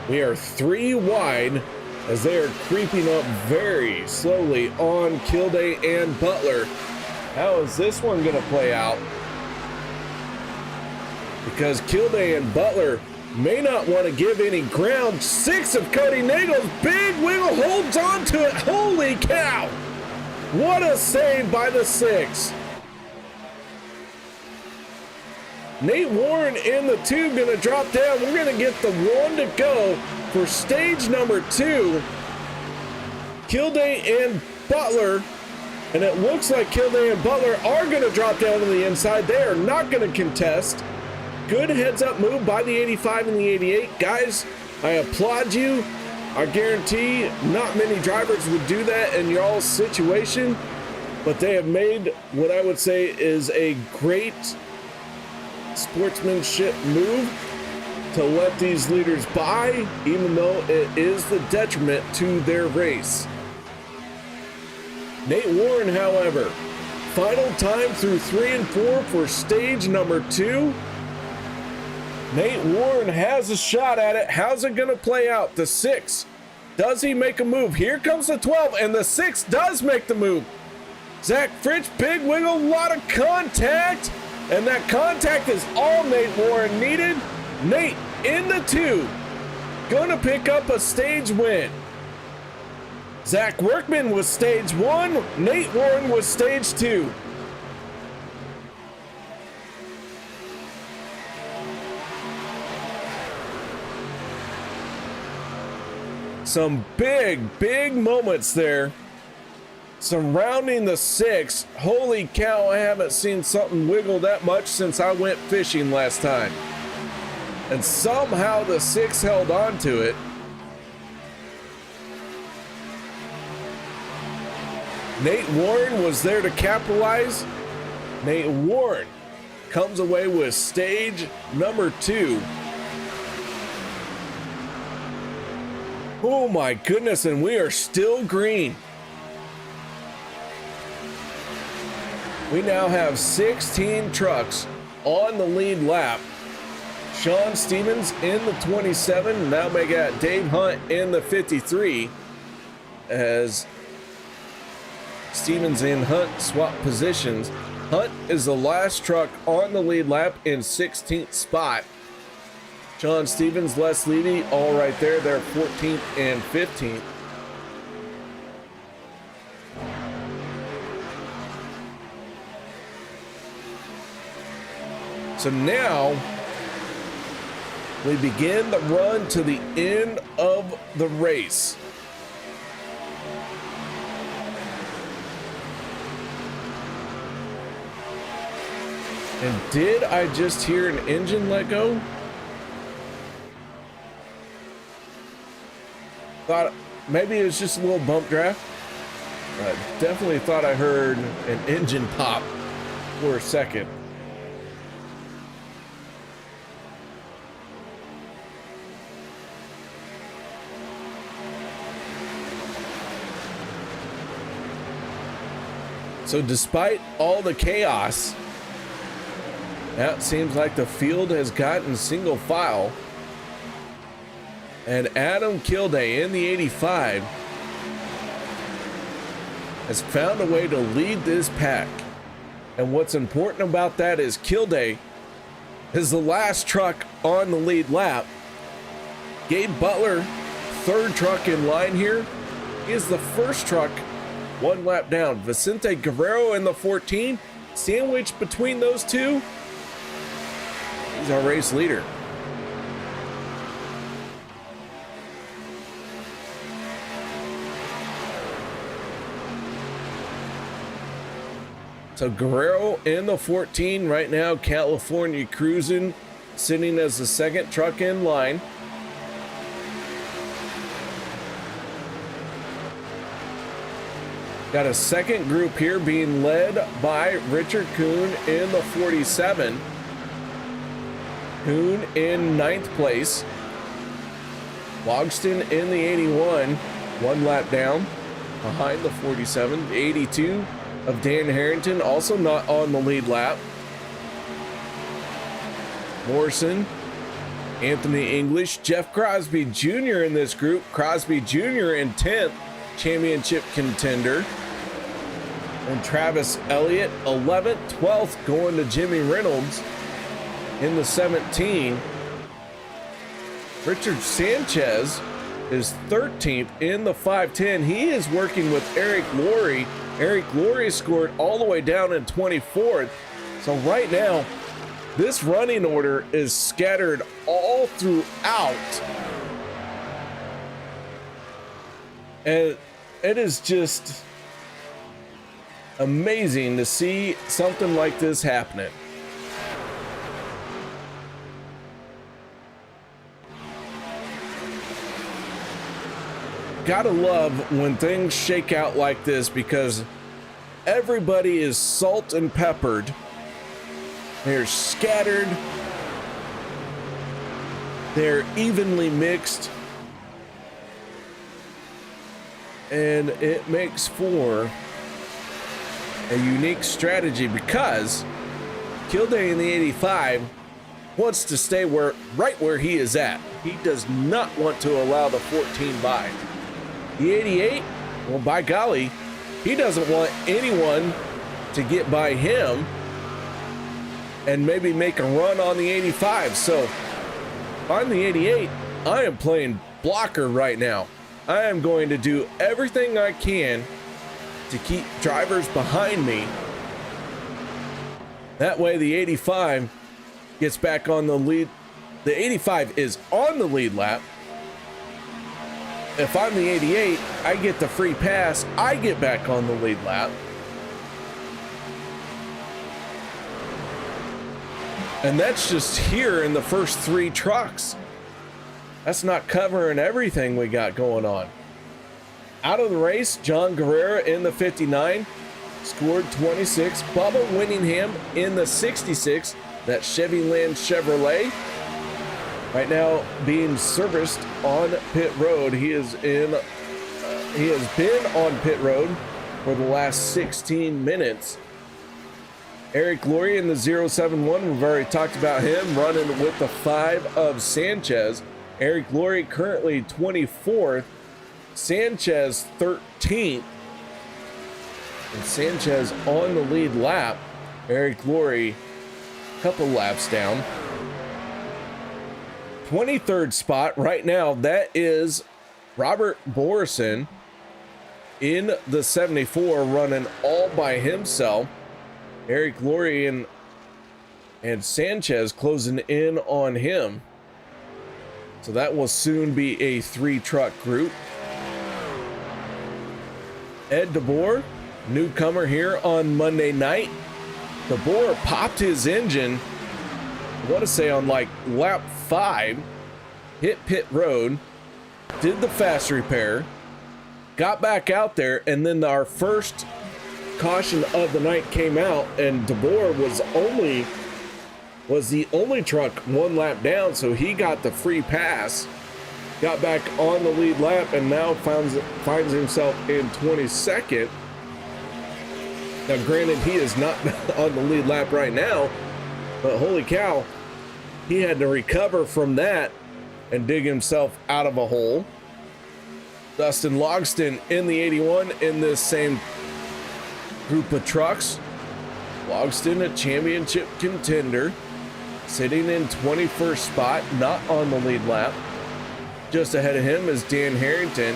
We are 3 wide as they are creeping up very slowly on Kilday and Butler. How is this one going to play out? Because Kilday and Butler may not want to give any ground. 6 of Kody Neagles, big wiggle, holds on to it. Holy cow! What a save by the 6. Nate Warren in the 2 going to drop down. We're going to get the 1 to go for stage number 2. Kilday and Butler. And it looks like Kilday and Butler are going to drop down to the inside. They are not going to contest. Good heads-up move by the 85 and the 88. Guys, I applaud you. I guarantee not many drivers would do that in y'all's situation, but they have made what I would say is a great sportsmanship move to let these leaders by, even though it is the detriment to their race. Nate Warren, however, final time through 3 and 4 for stage number 2. Nate Warren has a shot at it. How's it going to play out? The 6. Does he make a move? Here comes the 12, and the 6 does make the move. Zach Fritz, big wiggle, a lot of contact, and that contact is all Nate Warren needed. Nate in the 2, gonna pick up a stage win. Zach Workman was stage 1, Nate Warren was stage 2. Some big moments there surrounding the 6. Holy cow, I haven't seen something wiggle that much since I went fishing last time. And somehow the 6 held on to it. Nate Warren was there to capitalize. Nate Warren comes away with stage number 2. Oh my goodness, and we are still green. We now have 16 trucks on the lead lap. Shawn Stevens in the 27. Now we got Dave Hunt in the 53 as Stevens and Hunt swap positions. Hunt is the last truck on the lead lap in 16th spot. Shawn Stevens, Les Levy, all right there. They're 14th and 15th. So now we begin the run to the end of the race. And did I just hear an engine let go? Thought maybe it was just a little bump draft. I definitely thought I heard an engine pop for a second. So despite all the chaos, now it seems like the field has gotten single file. And Adam Kilday in the 85 has found a way to lead this pack. And what's important about that is Kilday is the last truck on the lead lap. Gabe Butler, third truck in line here, is the first truck one lap down. Vicente Guerrero in the 14, sandwiched between those two. He's our race leader. So Guerrero in the 14 right now, California cruising, sitting as the second truck in line. Got a second group here being led by Richard Kuhn in the 47. Kuhn in 9th place. Logston in the 81, one lap down behind the 47. The 82 of Dan Harrington, also not on the lead lap. Morrison, Anthony English, Jeff Crosby Jr. in this group. Crosby Jr. in 10th, championship contender. And Travis Elliott, 11th, 12th, going to Jimmy Reynolds in the 17. Richard Sanchez is 13th in the 510. He is working with Eric Laurie. Eric Laurie scored all the way down in 24th. So right now, this running order is scattered all throughout. And it is just amazing to see something like this happening. Gotta love when things shake out like this because everybody is salt and peppered. They're scattered They're evenly mixed, and it makes for a unique strategy because Kilday in the 85 wants to stay right where he is at. He does not want to allow the 14 by. The 88, well, by golly, he doesn't want anyone to get by him and maybe make a run on the 85. So on the 88, I am playing blocker right now. I am going to do everything I can to keep drivers behind me. That way the 85 gets back on the lead. The 85 is on the lead lap. If I'm the 88, I get the free pass. I get back on the lead lap. And that's just here in the first 3 trucks. That's not covering everything we got going on. Out of the race, John Guerrero in the 59 scored 26. Bubba Winningham in the 66. That Chevy Land Chevrolet. Right now being serviced on pit road. He has been on pit road for the last 16 minutes. Eric Laurie in the 071. We've already talked about him running with the 5 of Sanchez. Eric Laurie currently 24th. Sanchez 13th. And Sanchez on the lead lap. Eric Laurie a couple laps down. 23rd spot right now, that is Robert Borison in the 74 running all by himself. Eric Laurie and Sanchez closing in on him. So that will soon be a 3-truck group. Ed deBorja, newcomer here on Monday night. deBorja popped his engine, I want to say on like lap 5, hit pit road, did the fast repair, got back out there, and then our first caution of the night came out, and deBorja was the only truck 1 lap down, so he got the free pass, got back on the lead lap, and now finds himself in 22nd. Now granted, he is not on the lead lap right now, but holy cow, he had to recover from that and dig himself out of a hole. Dustin Logston in the 81 in this same group of trucks. Logston, a championship contender, sitting in 21st spot, not on the lead lap. Just ahead of him is Dan Harrington,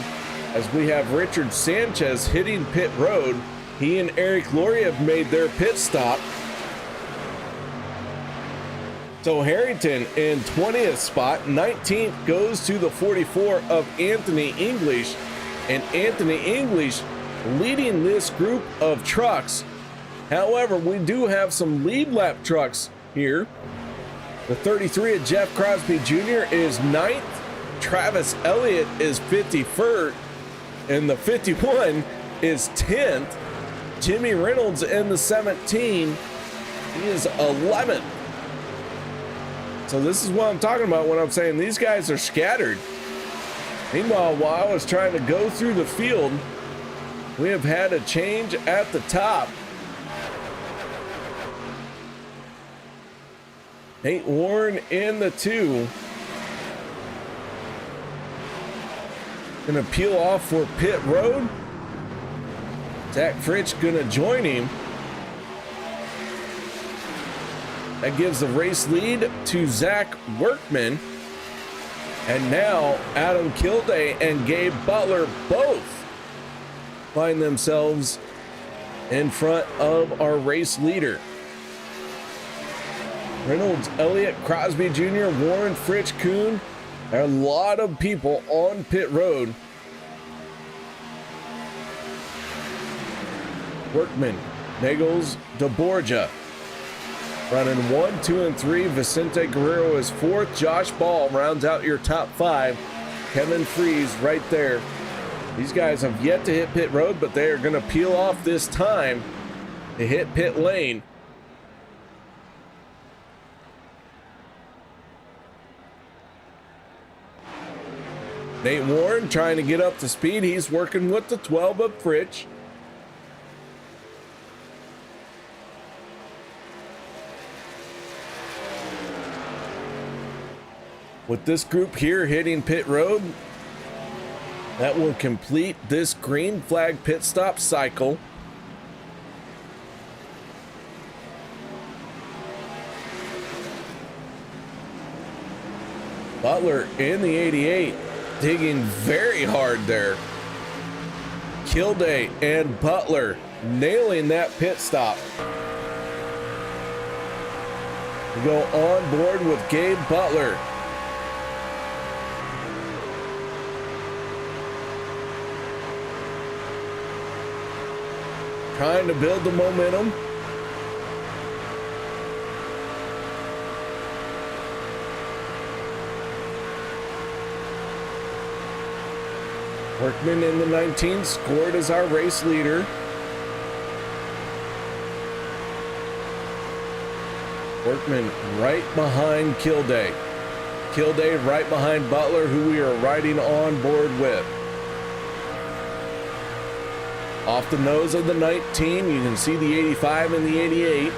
as we have Richard Sanchez hitting pit road. He and Eric Laurie have made their pit stop. So Harrington in 20th spot, 19th goes to the 44 of Anthony English, and Anthony English leading this group of trucks. However, we do have some lead lap trucks here. The 33 of Jeff Crosby Jr. is 9th. Travis Elliott is 51st, and the 51 is 10th. Jimmy Reynolds in the 17, he is 11th. So this is what I'm talking about when I'm saying these guys are scattered. Meanwhile, while I was trying to go through the field, we have had a change at the top. Nate Warren in the 2. Gonna peel off for pit road. Zach Fritsch gonna join him. That gives the race lead to Zach Workman. And now Adam Kilday and Gabe Butler both find themselves in front of our race leader. Reynolds, Elliott, Crosby Jr., Warren, Fritsch, Kuhn. A lot of people on pit road. Workman, Neagles, deBorja. Running 1, 2, and 3. Vicente Guerrero is 4th. Josh Ball rounds out your top 5. Kevin Freis right there. These guys have yet to hit pit road, but they are going to peel off this time to hit pit lane. Nate Warren trying to get up to speed. He's working with the 12 of Fritsch. With this group here hitting pit road, that will complete this green flag pit stop cycle. Butler in the 88, digging very hard there. Kilday and Butler nailing that pit stop. We go on board with Gabe Butler. Trying to build the momentum. Workman in the 19 scored as our race leader. Workman right behind Kilday. Kilday right behind Butler, who we are riding on board with. Off the nose of the 19, you can see the 85 and the 88.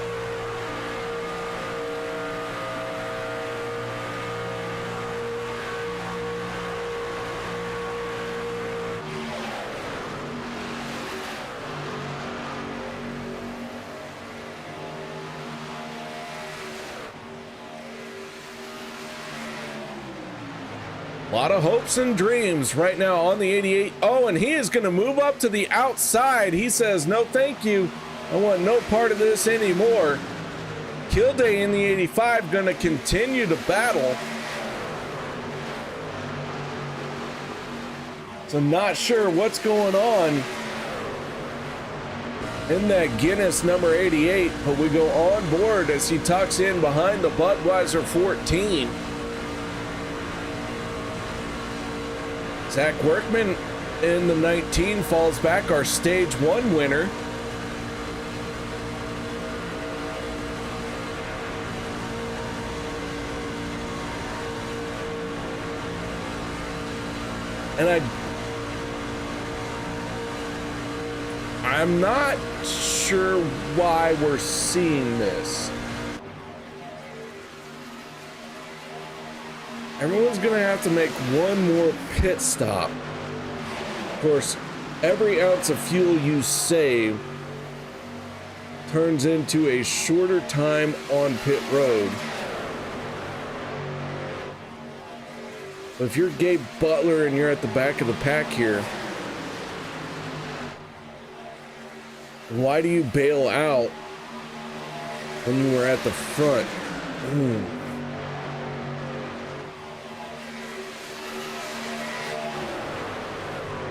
A lot of hopes and dreams right now on the 88. Oh, and he is going to move up to the outside. He says, no, thank you. I want no part of this anymore. Kilday in the 85 going to continue to battle. So not sure what's going on in that Guinness number 88, but we go on board as he tucks in behind the Budweiser 14. Zach Workman in the 19 falls back, our stage 1 winner. And I'm not sure why we're seeing this. Everyone's gonna have to make one more pit stop. Of course, every ounce of fuel you save turns into a shorter time on pit road. So if you're Gabe Butler and you're at the back of the pack here, why do you bail out when you were at the front?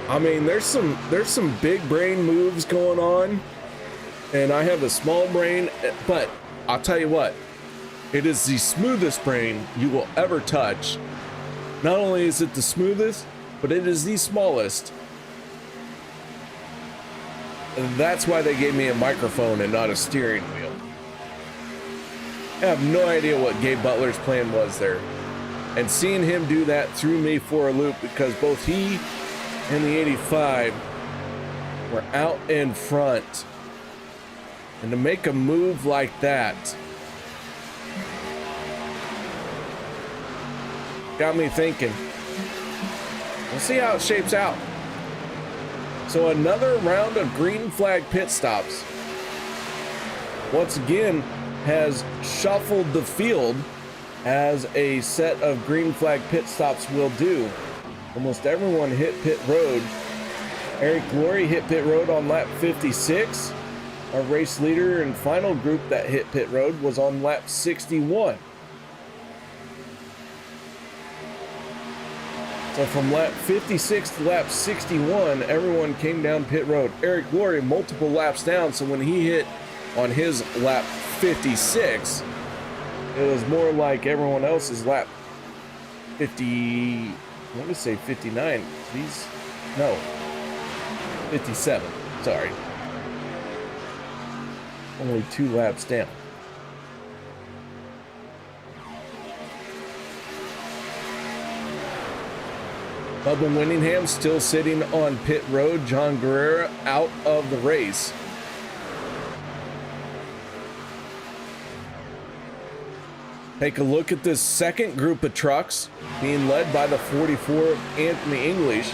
I mean, there's some big brain moves going on, and I have a small brain, but I'll tell you what, it is the smoothest brain you will ever touch. Not only is it the smoothest, but it is the smallest. And that's why they gave me a microphone and not a steering wheel. I have no idea what Gabe Butler's plan was there. And seeing him do that threw me for a loop, because both he and the 85 were out in front. And to make a move like that got me thinking. We'll see how it shapes out. So another round of green flag pit stops once again has shuffled the field, as a set of green flag pit stops will do. Almost everyone hit pit road. Eric Glory hit pit road on lap 56. Our race leader and final group that hit pit road was on lap 61. So from lap 56 to lap 61, everyone came down pit road. Eric Glory multiple laps down, so when he hit on his lap 56, it was more like everyone else's lap 50. I want to say 59. These, no, 57. Sorry. Only 2 laps down. Bubba Winningham still sitting on pit road. John Guerrero out of the race. Take a look at this second group of trucks being led by the 44 Anthony English.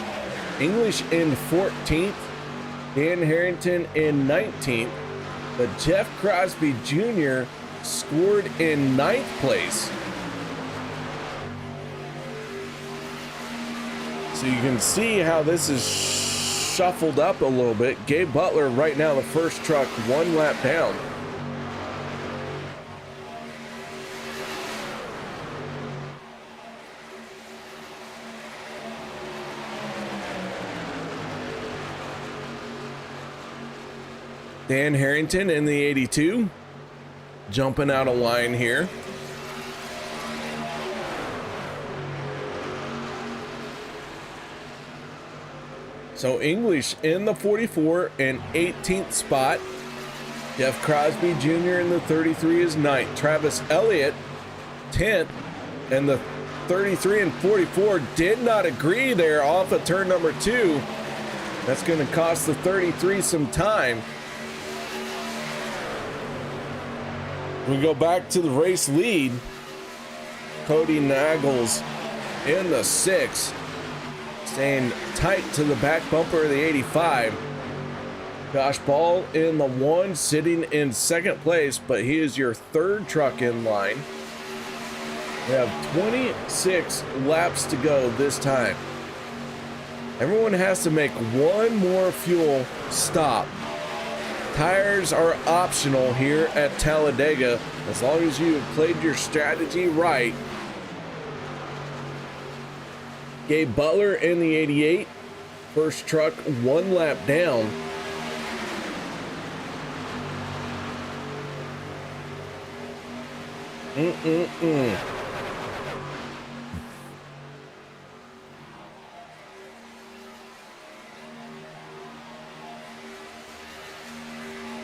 English in 14th, Dan Harrington in 19th, but Jeff Crosby Jr. scored in 9th place. So you can see how this is shuffled up a little bit. Gabe Butler right now the first truck, 1 lap down. Dan Harrington in the 82, jumping out of line here. So English in the 44 and 18th spot. Jeff Crosby Jr. in the 33 is 9th. Travis Elliott 10th, and the 33 and 44 did not agree there off of turn number 2. That's going to cost the 33 some time. We go back to the race lead. Kody Neagles in the 6, staying tight to the back bumper of the 85. Josh Ball in the 1, sitting in 2nd place, but he is your 3rd truck in line. We have 26 laps to go this time. Everyone has to make one more fuel stop. Tires are optional here at Talladega as long as you have played your strategy right. Gabe Butler in the 88, first truck 1 lap down.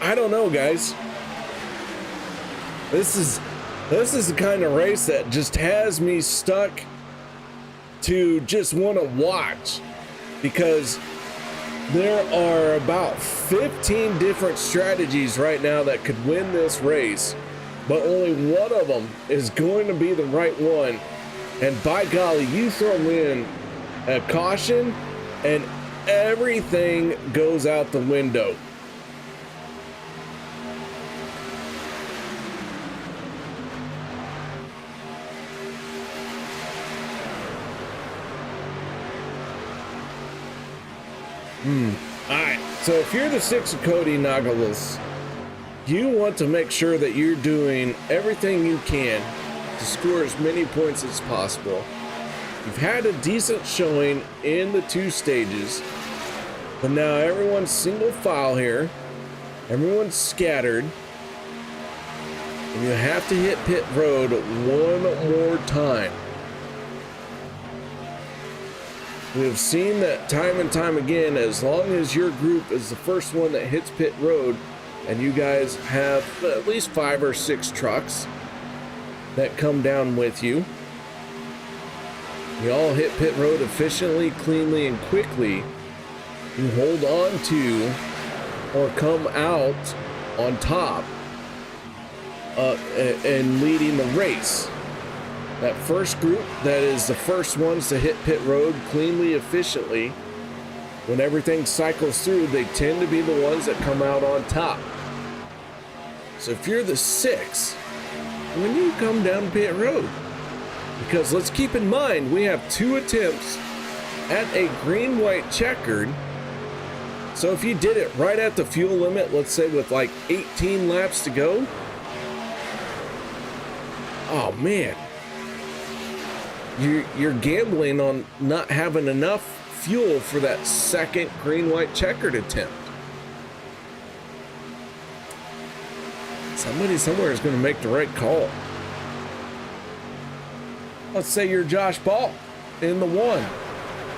I don't know, guys. This is the kind of race that just has me stuck to just want to watch, because there are about 15 different strategies right now that could win this race, but only one of them is going to be the right one. And by golly, you throw in a caution and everything goes out the window. Alright, so if you're the 6 of Kody Neagles, you want to make sure that you're doing everything you can to score as many points as possible. You've had a decent showing in the 2 stages, but now everyone's single file here. Everyone's scattered. And you have to hit pit road one more time. We have seen that time and time again. As long as your group is the first one that hits pit road, and you guys have at least 5 or 6 trucks that come down with you, you all hit pit road efficiently, cleanly, and quickly, you hold on to or come out on top and leading the race. That first group that is the first ones to hit pit road cleanly, efficiently, when everything cycles through, they tend to be the ones that come out on top. So if you're the 6, when you come down pit road, because let's keep in mind, we have 2 attempts at a green-white checkered. So if you did it right at the fuel limit, let's say with like 18 laps to go, oh man, you're gambling on not having enough fuel for that second green-white checkered attempt. Somebody somewhere is going to make the right call. Let's say you're Josh Ball in the 1.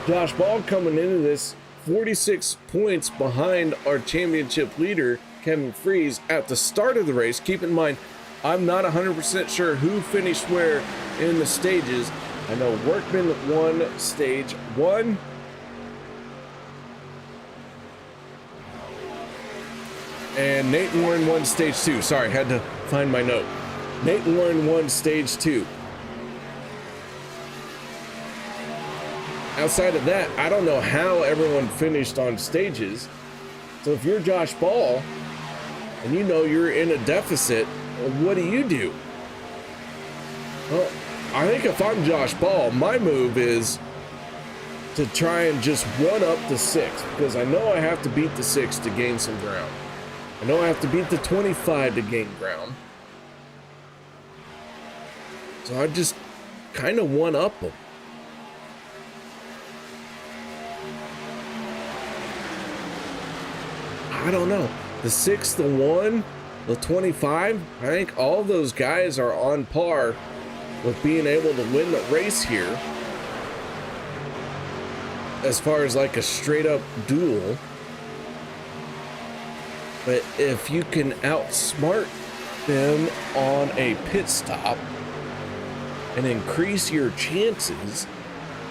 Josh Ball coming into this 46 points behind our championship leader, Kevin Freis, at the start of the race. Keep in mind, I'm not 100% sure who finished where in the stages. I know Workman won stage 1. And Nate Warren won stage 2. Sorry, had to find my note. Nate Warren won stage 2. Outside of that, I don't know how everyone finished on stages. So if you're Josh Ball and you know you're in a deficit, what do? Well, I think if I'm Josh Ball, my move is to try and just one up the 6, because I know I have to beat the 6 to gain some ground. I know I have to beat the 25 to gain ground. So I just kind of one up them. I don't know. The 6, the 1, the 25, I think all those guys are on par with being able to win the race here. As far as like a straight up duel. But if you can outsmart them on a pit stop and increase your chances,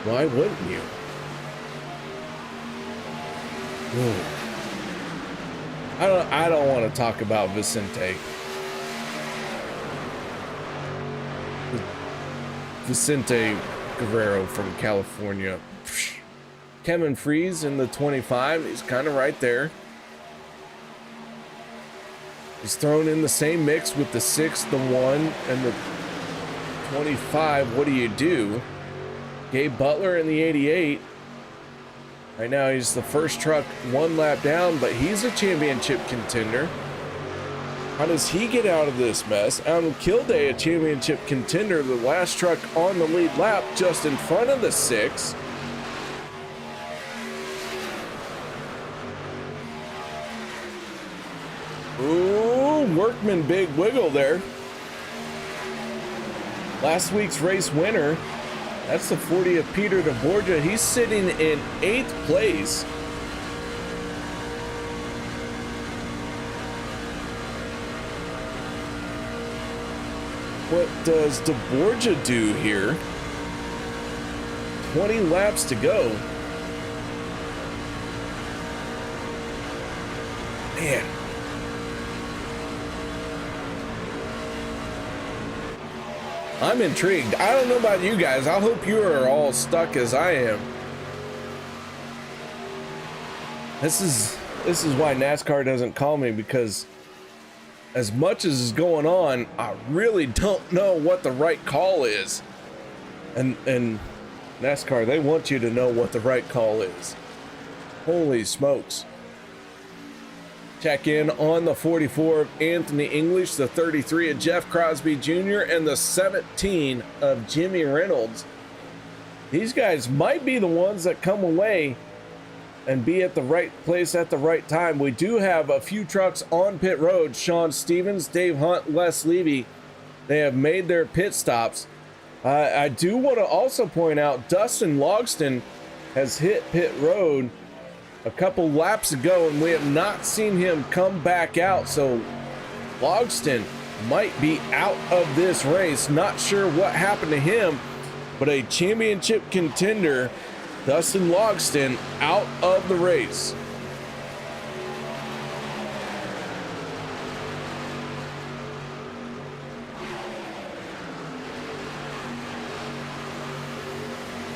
why wouldn't you? Whoa. I don't want to talk about Vicente. Vicente Guerrero from California. Kevin Freis in the 25. He's kind of right there. He's thrown in the same mix with the 6, the 1, and the 25. What do? Gabe Butler in the 88. Right now, he's the first truck 1 lap down, but he's a championship contender. How does he get out of this mess? Kilday, a championship contender, the last truck on the lead lap, just in front of the 6. Ooh, Workman, big wiggle there. Last week's race winner. That's the 40 of Peter deBorja. He's sitting in 8th place. What does deBorja do here? 20 laps to go. Man. I'm intrigued. I don't know about you guys. I hope you are all stuck as I am. This is why NASCAR doesn't call me, because as much as is going on, I really don't know what the right call is. And NASCAR, they want you to know what the right call is. Holy smokes. Check in on the 44 of Anthony English, the 33 of Jeff Crosby Jr., and the 17 of Jimmy Reynolds. These guys might be the ones that come away and be at the right place at the right time. We do have a few trucks on pit road. Shawn Stevens, Dave Hunt, Les Levy, they have made their pit stops. I do want to also point out Dustin Logston has hit pit road a couple laps ago, and we have not seen him come back out. So Logston might be out of this race. Not sure what happened to him, but a championship contender, Dustin Logston, out of the race.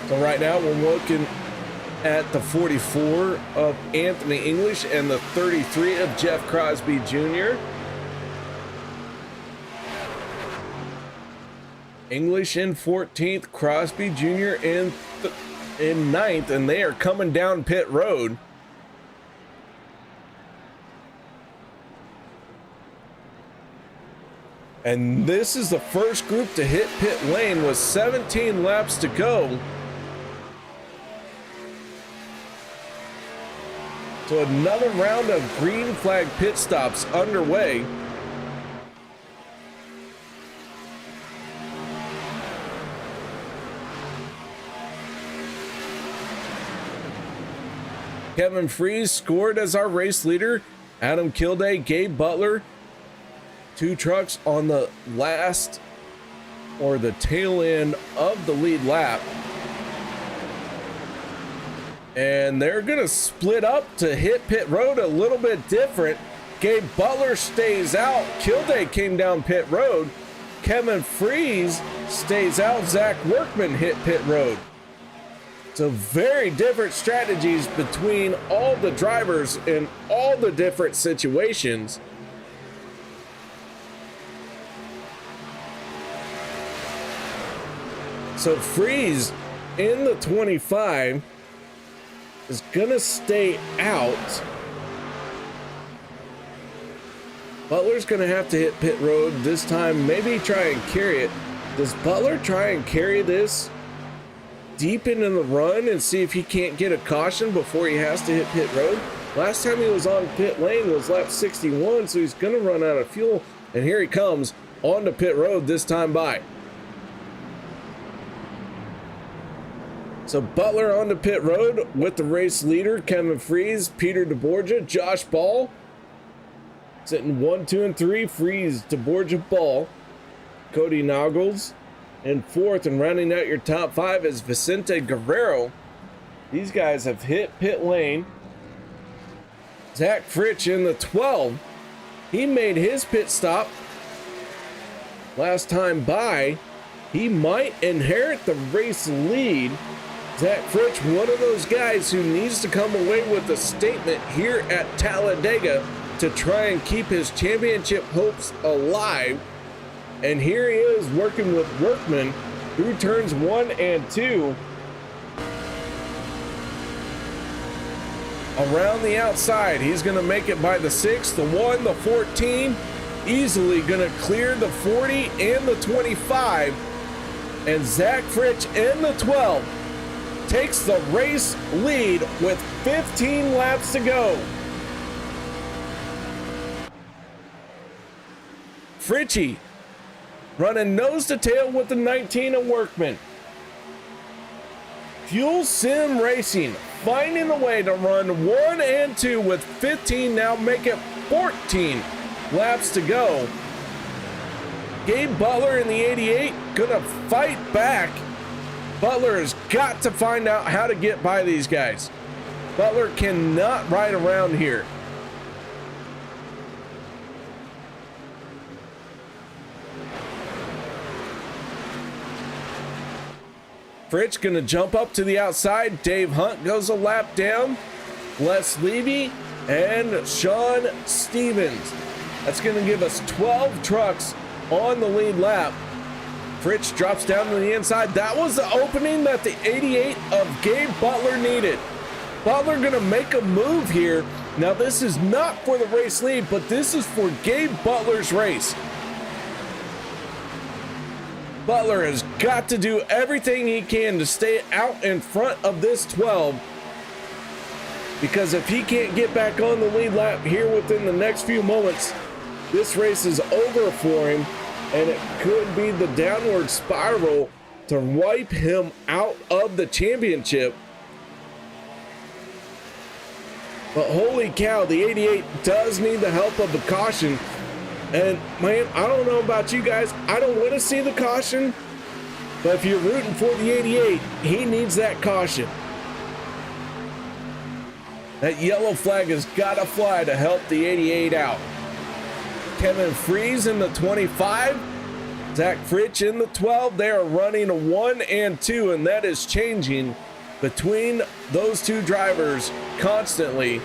So right now we're looking at the 44 of Anthony English and the 33 of Jeff Crosby Jr. English in 14th, Crosby Jr. in 9th, and they are coming down pit road. And this is the first group to hit pit lane with 17 laps to go. So another round of green flag pit stops underway. Kevin Freis scored as our race leader. Adam Kilday, Gabe Butler, 2 trucks on the last or the tail end of the lead lap. And they're gonna split up to hit pit road a little bit different. Gabe Butler stays out. Kilday came down pit road. Kevin Freis stays out. Zach Workman hit pit road. So very different strategies between all the drivers in all the different situations. So Freis in the 25 is gonna stay out. Butler's gonna have to hit pit road this time, maybe try and carry it. Does Butler try and carry this deep into the run and see if he can't get a caution before he has to hit pit road? Last time he was on pit lane was lap 61, so he's gonna run out of fuel. And here he comes onto pit road this time by. So Butler onto pit road with the race leader, Kevin Freis, Peter deBorja, Josh Ball. Sitting 1, 2, and 3, Freis, deBorja, Ball, Kody Neagles. And fourth and rounding out your top 5 is Vicente Guerrero. These guys have hit pit lane. Zach Freis in the 12. He made his pit stop last time by. He might inherit the race lead. Zach Freis, one of those guys who needs to come away with a statement here at Talladega to try and keep his championship hopes alive. And here he is working with Workman, who turns 1 and 2. Around the outside, he's gonna make it by the 6, the 1, the 14, easily gonna clear the 40 and the 25. And Zach Freis in the 12 takes the race lead with 15 laps to go. Freis running nose to tail with the 19 of Workman. Fuel Sim Racing finding a way to run 1 and 2 with 15, now make it 14 laps to go. Gabe Butler in the 88 gonna fight back. Butler has got to find out how to get by these guys. Butler cannot ride around here. Freis gonna jump up to the outside. Dave Hunt goes a lap down. Les Levy and Shawn Stevens. That's gonna give us 12 trucks on the lead lap. Freis drops down to the inside. That was the opening that the 88 of Gabe Butler needed. Butler gonna make a move here. Now this is not for the race lead, but this is for Gabe Butler's race. Butler has got to do everything he can to stay out in front of this 12, because if he can't get back on the lead lap here within the next few moments, this race is over for him, and it could be the downward spiral to wipe him out of the championship. But holy cow, the 88 does need the help of the caution. And man, I don't know about you guys, I don't want to see the caution, but if you're rooting for the 88, he needs that caution. That yellow flag has got to fly to help the 88 out. Kevin Freis in the 25, Zach Freis in the 12. They are running a 1 and 2, and that is changing between those two drivers constantly.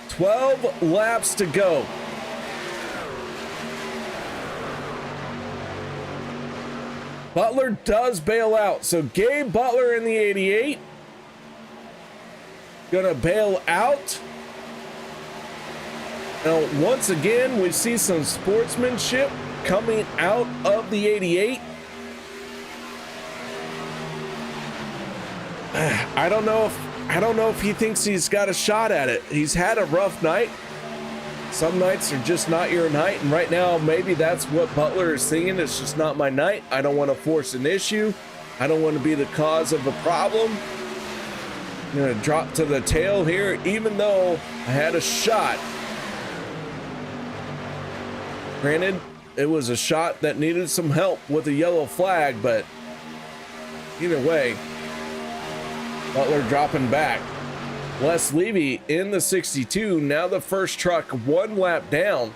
"12 laps to go." Butler does bail out. So Gabe Butler in the 88 gonna bail out. Now, once again, we see some sportsmanship coming out of the 88. I don't know if he thinks he's got a shot at it. He's had a rough night. Some nights are just not your night, and right now maybe that's what Butler is thinking. It's just not my night. I don't want to force an issue. I don't want to be the cause of a problem. I'm gonna drop to the tail here, even though I had a shot Granted, it was a shot that needed some help with a yellow flag, but either way, Butler dropping back. Les Levy in the 62, now the first truck 1 lap down.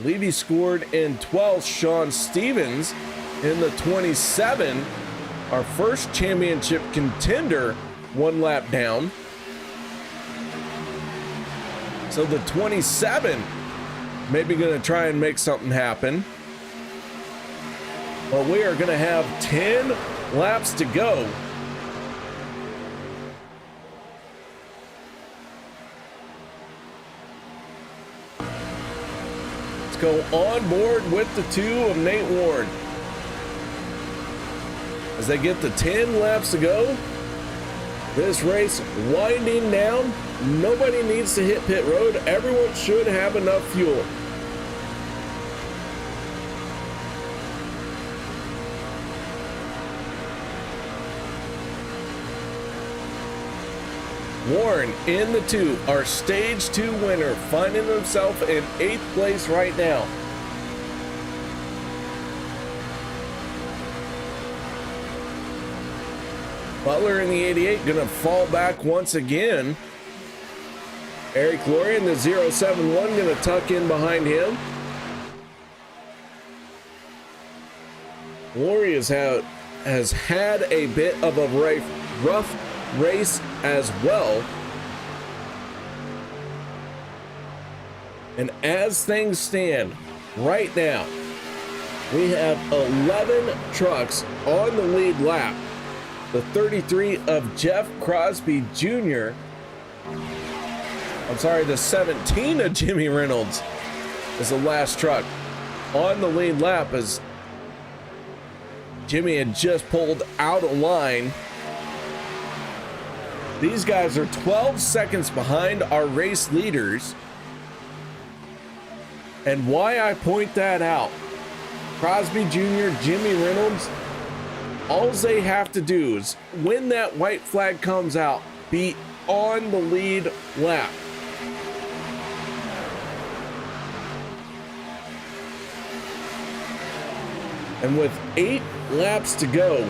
Levy scored in 12th, Shawn Stevens in the 27, our first championship contender 1 lap down. So the 27 maybe going to try and make something happen. But we are going to have 10 laps to go. Let's go on board with the 2 of Nate Ward. As they get the 10 laps to go, this race winding down. Nobody needs to hit pit road. Everyone should have enough fuel. Warren in the 2, our stage 2 winner, finding himself in 8th place right now. Butler in the 88 gonna fall back once again. Eric Laurie in the 071 gonna tuck in behind him. Laurie has had a bit of a rough race as well. And as things stand right now, we have 11 trucks on the lead lap. The 33 of Jeff Crosby Jr. I'm sorry, the 17 of Jimmy Reynolds is the last truck on the lead lap, as Jimmy had just pulled out of line. These guys are 12 seconds behind our race leaders. And why I point that out, Crosby Jr., Jimmy Reynolds, all they have to do is, when that white flag comes out, be on the lead lap. And with 8 laps to go,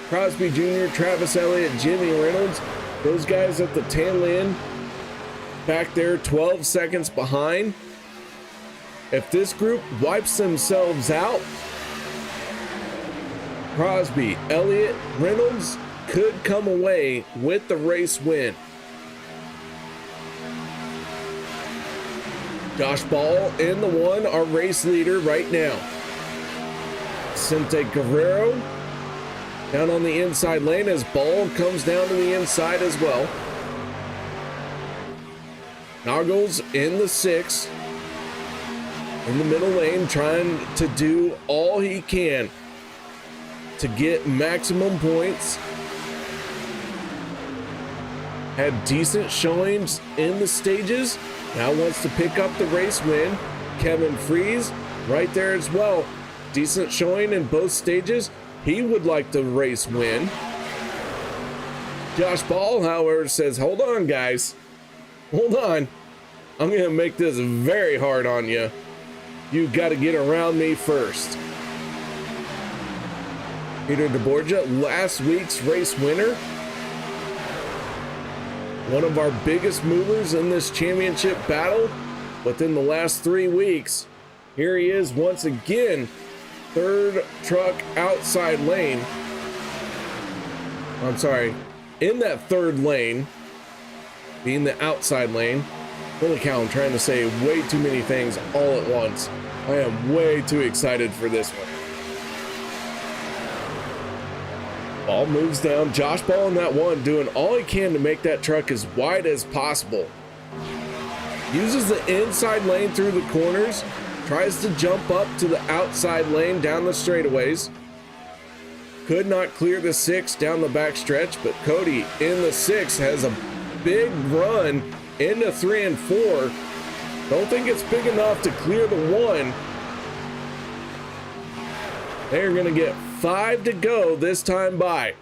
Crosby Jr., Travis Elliott, Jimmy Reynolds, those guys at the tail end, back there 12 seconds behind. If this group wipes themselves out, Crosby, Elliott, Reynolds could come away with the race win. Josh Ball in the 1, our race leader right now. Vicente Guerrero down on the inside lane as Ball comes down to the inside as well. Neagles in the 6, in the middle lane, trying to do all he can to get maximum points. Had decent showings in the stages. Now wants to pick up the race win. Kevin Freis right there as well. Decent showing in both stages. He would like the race win. Josh Ball, however, says, hold on, guys. Hold on. I'm going to make this very hard on you. You got to get around me first. Peter deBorja, last week's race winner. One of our biggest movers in this championship battle within the last 3 weeks. Here he is once again, 3rd truck outside lane. I'm sorry, in that 3rd lane, being the outside lane. Holy cow, I'm trying to say way too many things all at once. I am way too excited for this one. Ball moves down. Josh Ball in that 1, doing all he can to make that truck as wide as possible. Uses the inside lane through the corners. Tries to jump up to the outside lane down the straightaways. Could not clear the 6 down the back stretch, but Kody in the 6 has a big run into 3 and 4. Don't think it's big enough to clear the 1. They're going to get 5 to go this time by.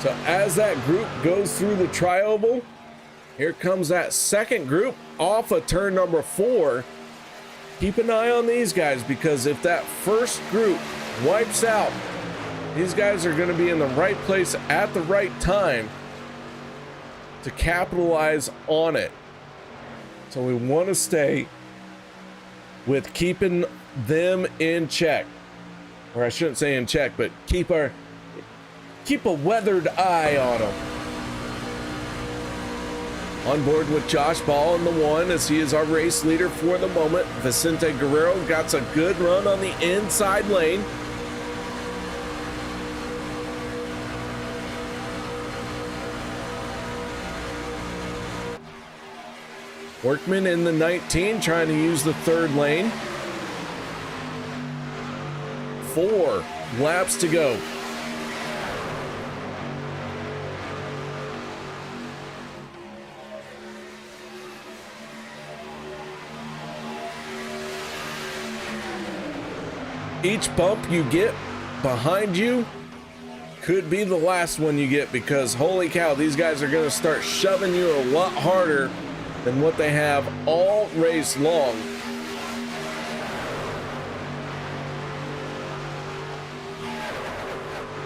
So as that group goes through the tri-oval, here comes that second group off of turn number 4. Keep an eye on these guys, because if that first group wipes out, these guys are going to be in the right place at the right time to capitalize on it. So we want to stay with keeping them in check. Or I shouldn't say in check, but keep a weathered eye on them. On board with Josh Ball in the 1, as he is our race leader for the moment. Vicente Guerrero got a good run on the inside lane. Workman in the 19, trying to use the third lane. 4 laps to go. Each bump you get behind you could be the last one you get, because holy cow, these guys are going to start shoving you a lot harder than what they have all race long.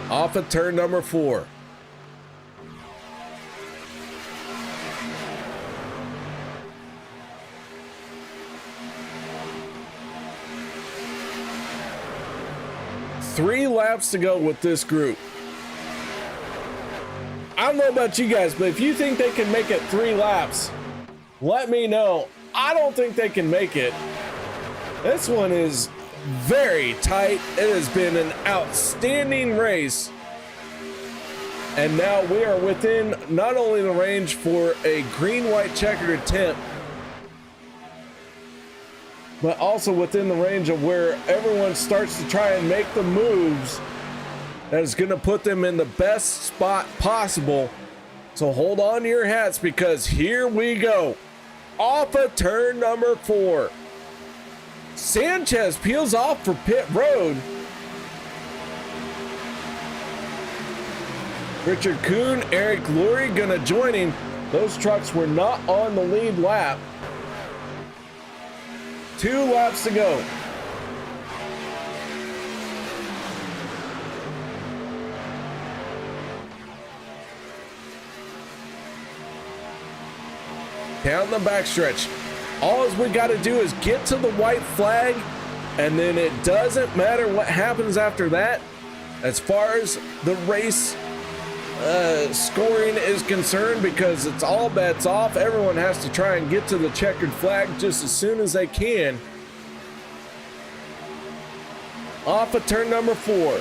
Off of turn number 4. Three laps to go with this group. I don't know about you guys, but if you think they can make it 3 laps, let me know. I don't think they can make it. This one is very tight. It has been an outstanding race. And now we are within not only the range for a green-white checkered attempt, but also within the range of where everyone starts to try and make the moves that is going to put them in the best spot possible. So hold on to your hats, because here we go. Off of turn number 4. Sanchez peels off for pit road. Richard Kuhn, Eric Lurie gonna join him. Those trucks were not on the lead lap. 2 laps to go. Down the backstretch. All we got to do is get to the white flag, and then it doesn't matter what happens after that. As far as the race scoring is concerned, because it's all bets off. Everyone has to try and get to the checkered flag just as soon as they can. Off of turn number 4.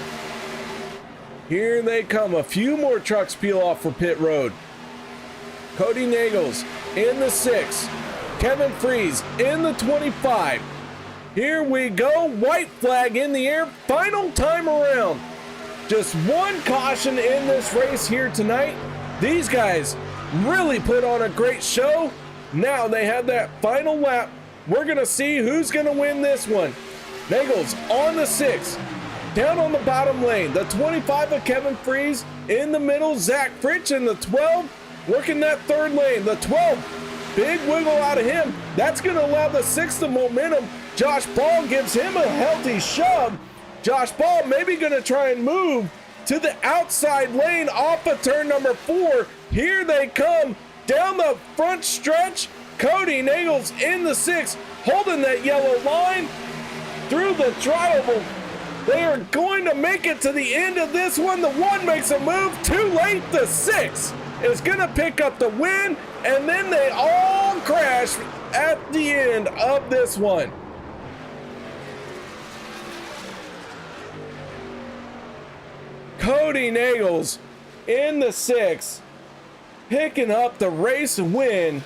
Here they come. A few more trucks peel off for pit road. Kody Neagles in the 6. Kevin Freis in the 25. Here we go. White flag in the air. Final time around. Just one caution in this race here tonight. These guys really put on a great show. Now they have that final lap. We're going to see who's going to win this one. Neagles on the 6. Down on the bottom lane. The 25 of Kevin Freis in the middle. Zach Fritsch in the 12. Working that third lane. The 12. Big wiggle out of him. That's going to allow the 6th the momentum. Josh Ball gives him a healthy shove. Josh Ball maybe going to try and move to the outside lane off of turn number 4. Here they come down the front stretch. Kody Neagles in the 6, holding that yellow line through the tri-oval. They are going to make it to the end of this one. The 1 makes a move. Too late. The 6 is going to pick up the win, and then they all crash at the end of this one. Kody Neagles in the 6, picking up the race win.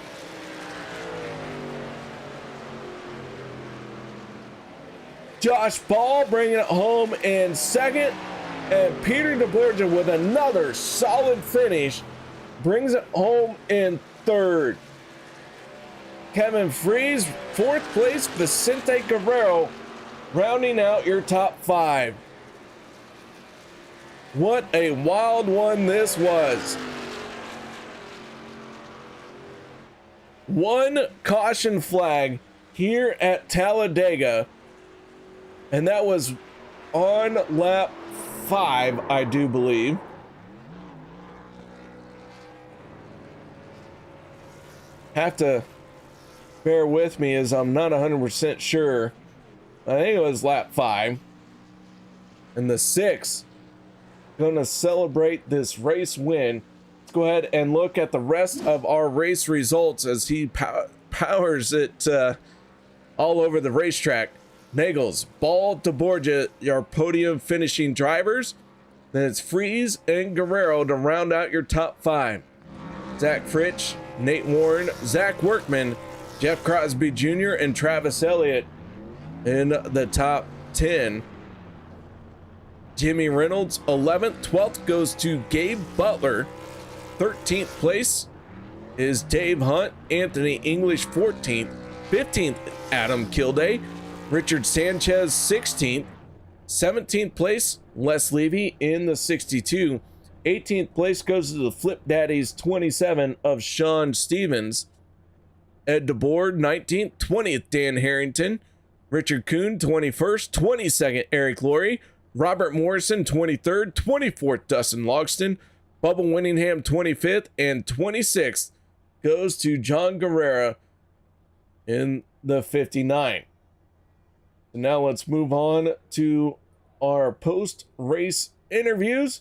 Josh Ball bringing it home in 2nd, and Peter deBorja with another solid finish brings it home in 3rd. Kevin Freis, 4th place. Vicente Guerrero rounding out your top 5. What a wild one this was. One caution flag here at Talladega, and that was on lap 5, I do believe. Have to bear with me as I'm not 100% sure. I think it was lap 5. And the 6 gonna celebrate this race win. Let's go ahead and look at the rest of our race results as he powers it all over the racetrack. Neagles, Ball, deBorja, your podium finishing drivers. Then it's Freis and Guerrero to round out your top 5. Zach Fritsch, Nate Warren, Zach Workman, Jeff Crosby Jr., and Travis Elliott in the top 10. Jimmy Reynolds, 11th. 12th goes to Gabe Butler. 13th place is Dave Hunt. Anthony English, 14th. 15th, Adam Kilday. Richard Sanchez, 16th. 17th place, Les Levy in the 62. 18th place goes to the Flip Daddies, 27 of Shawn Stevens. Ed DeBorja, 19th. 20th, Dan Harrington. Richard Kuhn, 21st. 22nd, Eric Laurie. Robert Morrison, 23rd. 24th, Dustin Logston. Bubba Winningham, 25th. And 26th goes to John Guerrero in the 59. So now let's move on to our post-race interviews.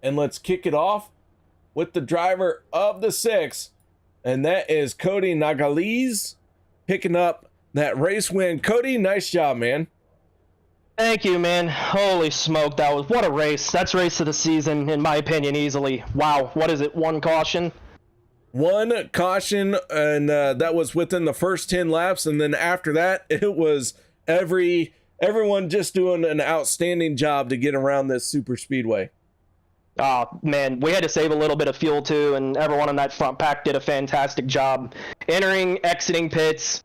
And let's kick it off with the driver of the 6. And that is Kody Neagles picking up that race win. Kody, nice job, man. Thank you, man. Holy smoke, what a race. That's race of the season, in my opinion, easily. Wow, what is it, 1 caution? 1 caution, and that was within the first 10 laps. And then after that, it was everyone just doing an outstanding job to get around this super speedway. Oh, man, we had to save a little bit of fuel, too, and everyone in that front pack did a fantastic job. Entering, exiting pits,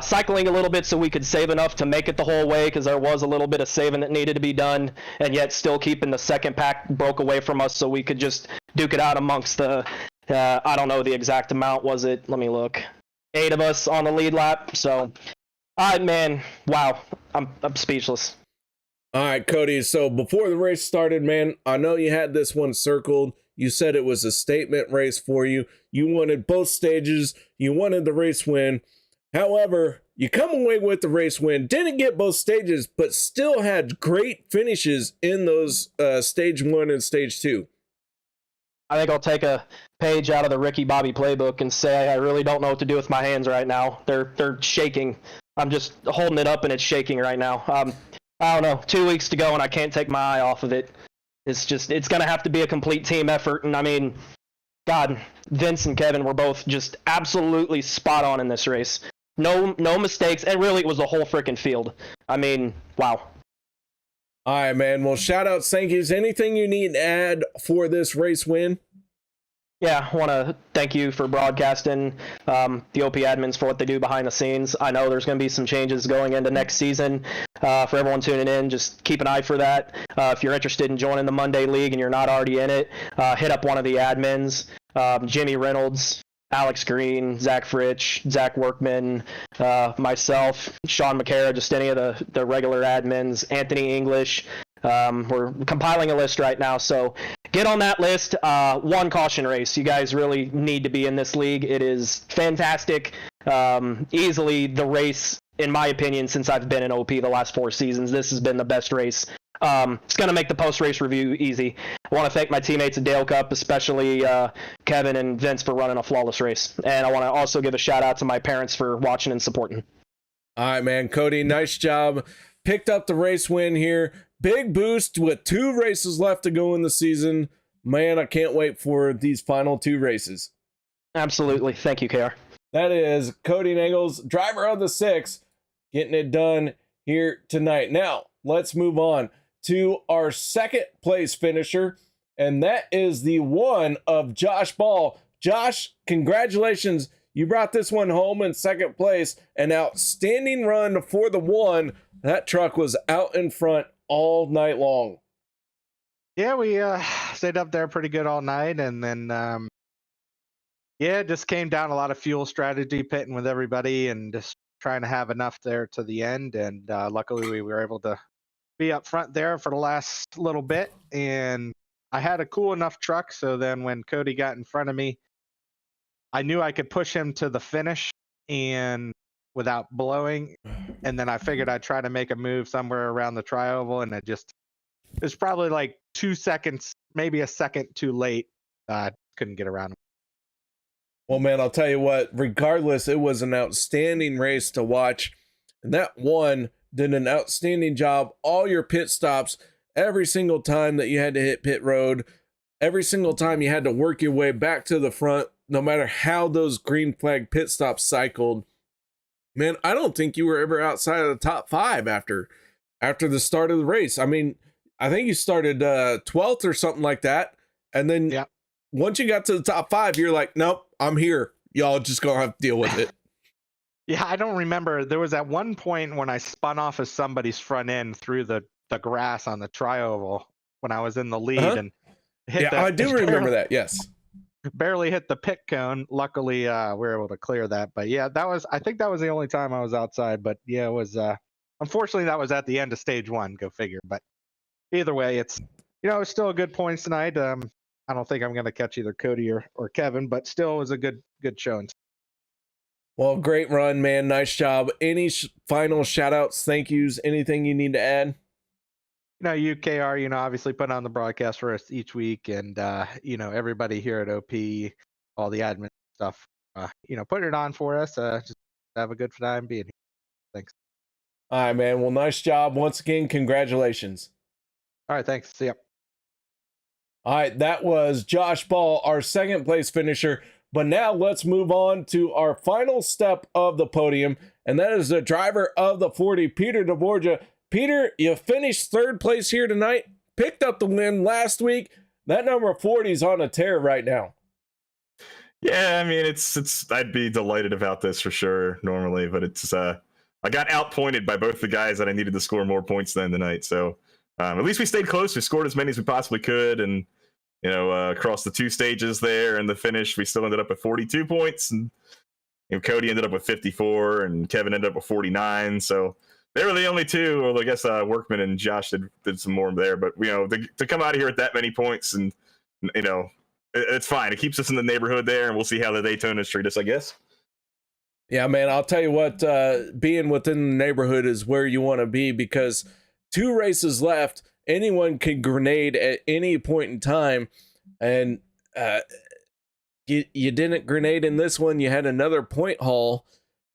cycling a little bit so we could save enough to make it the whole way, because there was a little bit of saving that needed to be done, and yet still keeping the second pack broke away from us so we could just duke it out amongst the, I don't know the exact amount, was it? Let me look. 8 of us on the lead lap, so, man, wow, I'm speechless. All right, Kody, so before the race started, man, I know you had this one circled. You said it was a statement race for you. You wanted both stages. You wanted the race win. However, you come away with the race win, didn't get both stages, but still had great finishes in those stage 1 and stage 2. I think I'll take a page out of the Ricky Bobby playbook and say I really don't know what to do with my hands right now. They're shaking. I'm just holding it up and it's shaking right now. I don't know, 2 weeks to go and I can't take my eye off of it. It's going to have to be a complete team effort. And I mean, God, Vince and Kevin were both just absolutely spot on in this race. No mistakes. And really, it was the whole freaking field. I mean, wow. All right, man. Well, shout out, thank yous. Anything you need to add for this race win? Yeah, I want to thank you for broadcasting, the OP admins for what they do behind the scenes. I know there's going to be some changes going into next season. For everyone tuning in, just keep an eye for that. If you're interested in joining the Monday League and you're not already in it, hit up one of the admins, Jimmy Reynolds, Alex Green, Zach Fritsch, Zach Workman, myself, Sean McCara, just any of the regular admins, Anthony English. We're compiling a list right now, so get on that list. 1 caution race. You guys really need to be in this league. It is fantastic. Easily the race, in my opinion, since I've been in OP the last 4 seasons. This has been the best race. It's going to make the post-race review easy. I want to thank my teammates at Dale Cup, especially Kevin and Vince, for running a flawless race. And I want to also give a shout-out to my parents for watching and supporting. All right, man. Kody, nice job. Picked up the race win here. Big boost with 2 races left to go in the season. Man, I can't wait for these final 2 races. Absolutely. Thank you, KR. That is Kody Neagles, driver of the 6, getting it done here tonight. Now, let's move on to our second place finisher, and that is the 1 of Josh Ball. Josh, congratulations. You brought this one home in second place. An outstanding run for the 1. That truck was out in front all night long. Yeah, we stayed up there pretty good all night, and then yeah, it just came down a lot of fuel strategy, pitting with everybody, and just trying to have enough there to the end. And luckily, we were able to be up front there for the last little bit. And I had a cool enough truck, so then when Kody got in front of me, I knew I could push him to the finish and without blowing. And then I figured I'd try to make a move somewhere around the tri-oval, and it was probably like 2 seconds, maybe a second too late. Couldn't get around him. Well, man, I'll tell you what, regardless, it was an outstanding race to watch. And that one did an outstanding job. All your pit stops, every single time that you had to hit pit road, every single time you had to work your way back to the front, no matter how those green flag pit stops cycled. Man, I don't think you were ever outside of the top 5 after the start of the race. I mean, I think you started 12th or something like that. And then once you got to the top 5, you're like, nope, I'm here. Y'all just gonna have to deal with it. Yeah, I don't remember. There was at one point when I spun off of somebody's front end through the grass on the tri-oval when I was in the lead and hit I do remember that. Yes. Barely hit the pit cone. Luckily, we were able to clear that. But yeah, I think that was the only time I was outside. But yeah, it was, unfortunately, that was at the end of stage 1, go figure. But either way, it's still a good points tonight. I don't think I'm going to catch either Kody or Kevin, but still it was a good showing. Well, great run, man. Nice job. Any final shout outs, thank yous, anything you need to add? UKR, obviously put on the broadcast for us each week, and everybody here at OP, all the admin stuff, put it on for us. Just have a good time being here. Thanks. All right, man. Well, nice job. Once again, congratulations. All right, thanks. See ya. All right, that was Josh Ball, our second place finisher. But now let's move on to our final step of the podium, and that is the driver of the 40, Peter deBorja. Peter, you finished 3rd place here tonight, picked up the win last week. That number 40 is on a tear right now. Yeah, I mean, it's I'd be delighted about this for sure normally, but it's I got outpointed by both the guys that I needed to score more points than tonight. So at least we stayed close. We scored as many as we possibly could, and across the 2 stages there and the finish, we still ended up with 42 points, and Kody ended up with 54, and Kevin ended up with 49. So they were the only 2. Well, I guess Workman and Josh did some more there, but to come out of here at that many points, and it's fine. It keeps us in the neighborhood there, and we'll see how the Daytonas treat us, I guess. Yeah, man, I'll tell you what, being within the neighborhood is where you want to be, because 2 races left. Anyone can grenade at any point in time, and you didn't grenade in this one. You had another point haul,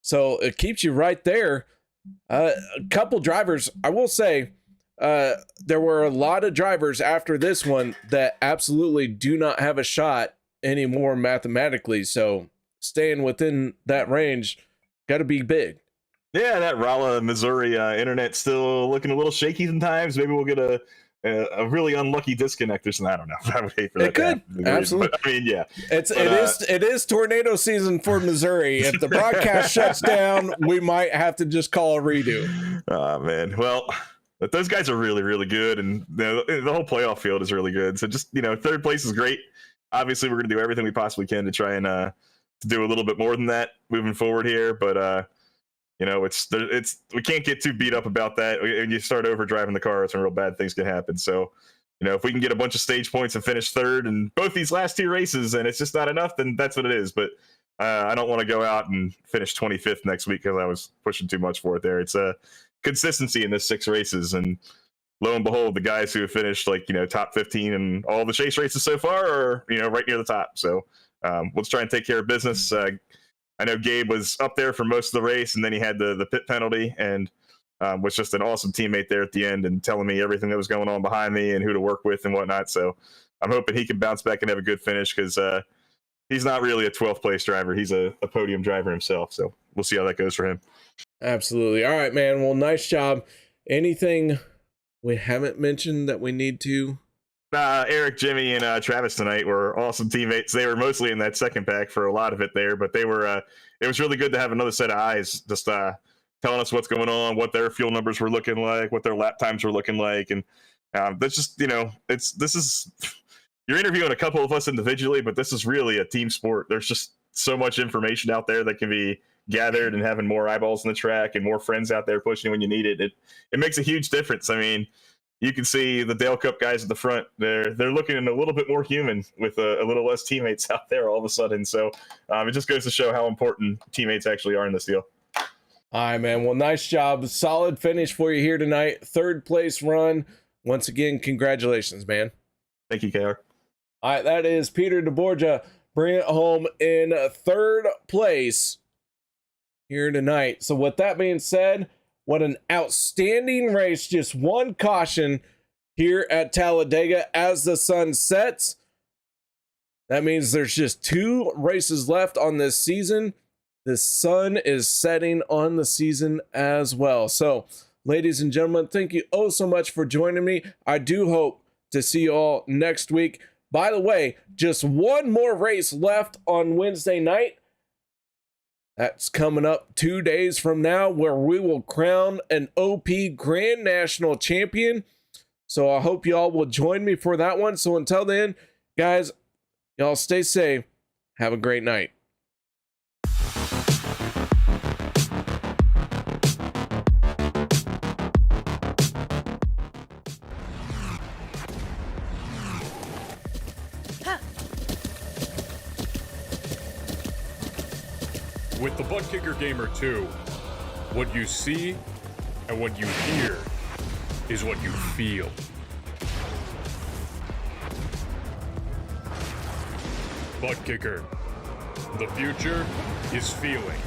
so it keeps you right there. A couple drivers, I will say, there were a lot of drivers after this one that absolutely do not have a shot anymore mathematically, so staying within that range got to be big. Yeah, that Rolla, Missouri internet still looking a little shaky sometimes. Maybe we'll get a really unlucky disconnect or something. I don't know. I would hate for that. It could, absolutely. But, I mean, yeah. It is tornado season for Missouri. If the broadcast shuts down, we might have to just call a redo. Oh, man. Well, but those guys are really, really good, and the whole playoff field is really good. So just, 3rd place is great. Obviously, we're going to do everything we possibly can to try and to do a little bit more than that moving forward here, but we can't get too beat up about that. When you start over driving the car, some real bad things can happen. So, if we can get a bunch of stage points and finish 3rd in both these last 2 races, and it's just not enough, then that's what it is. But I don't want to go out and finish 25th next week because I was pushing too much for it there. It's a consistency in this 6 races, and lo and behold, the guys who have finished top 15 in all the chase races so far are right near the top. So let's try and take care of business. I know Gabe was up there for most of the race, and then he had the pit penalty, and was just an awesome teammate there at the end and telling me everything that was going on behind me and who to work with and whatnot. So I'm hoping he can bounce back and have a good finish, because he's not really a 12th place driver. He's a podium driver himself. So we'll see how that goes for him. Absolutely. All right, man. Well, nice job. Anything we haven't mentioned that we need to? Eric, Jimmy, and Travis tonight were awesome teammates. They were mostly in that second pack for a lot of it there, but they were. It was really good to have another set of eyes just telling us what's going on, what their fuel numbers were looking like, what their lap times were looking like, and That's just, this is, you're interviewing a couple of us individually, but this is really a team sport. There's just so much information out there that can be gathered, and having more eyeballs on the track and more friends out there pushing when you need it. It makes a huge difference. I mean, you can see the Dale Cup guys at the front. They're looking a little bit more human with a little less teammates out there all of a sudden. So it just goes to show how important teammates actually are in this deal. All right, man. Well, nice job. Solid finish for you here tonight. 3rd place run. Once again, congratulations, man. Thank you, KR. All right, that is Peter deBorja bringing it home in 3rd place here tonight. So with that being said, what an outstanding race. Just one caution here at Talladega as the sun sets. That means there's just 2 races left on this season. The sun is setting on the season as well. So, ladies and gentlemen, thank you oh so much for joining me. I do hope to see you all next week. By the way, just one more race left on Wednesday night. That's coming up 2 days from now, where we will crown an OP Grand National Champion. So I hope y'all will join me for that one. So until then, guys, y'all stay safe. Have a great night. With the Butt Kicker Gamer 2, what you see and what you hear is what you feel. Butt Kicker. The future is feeling.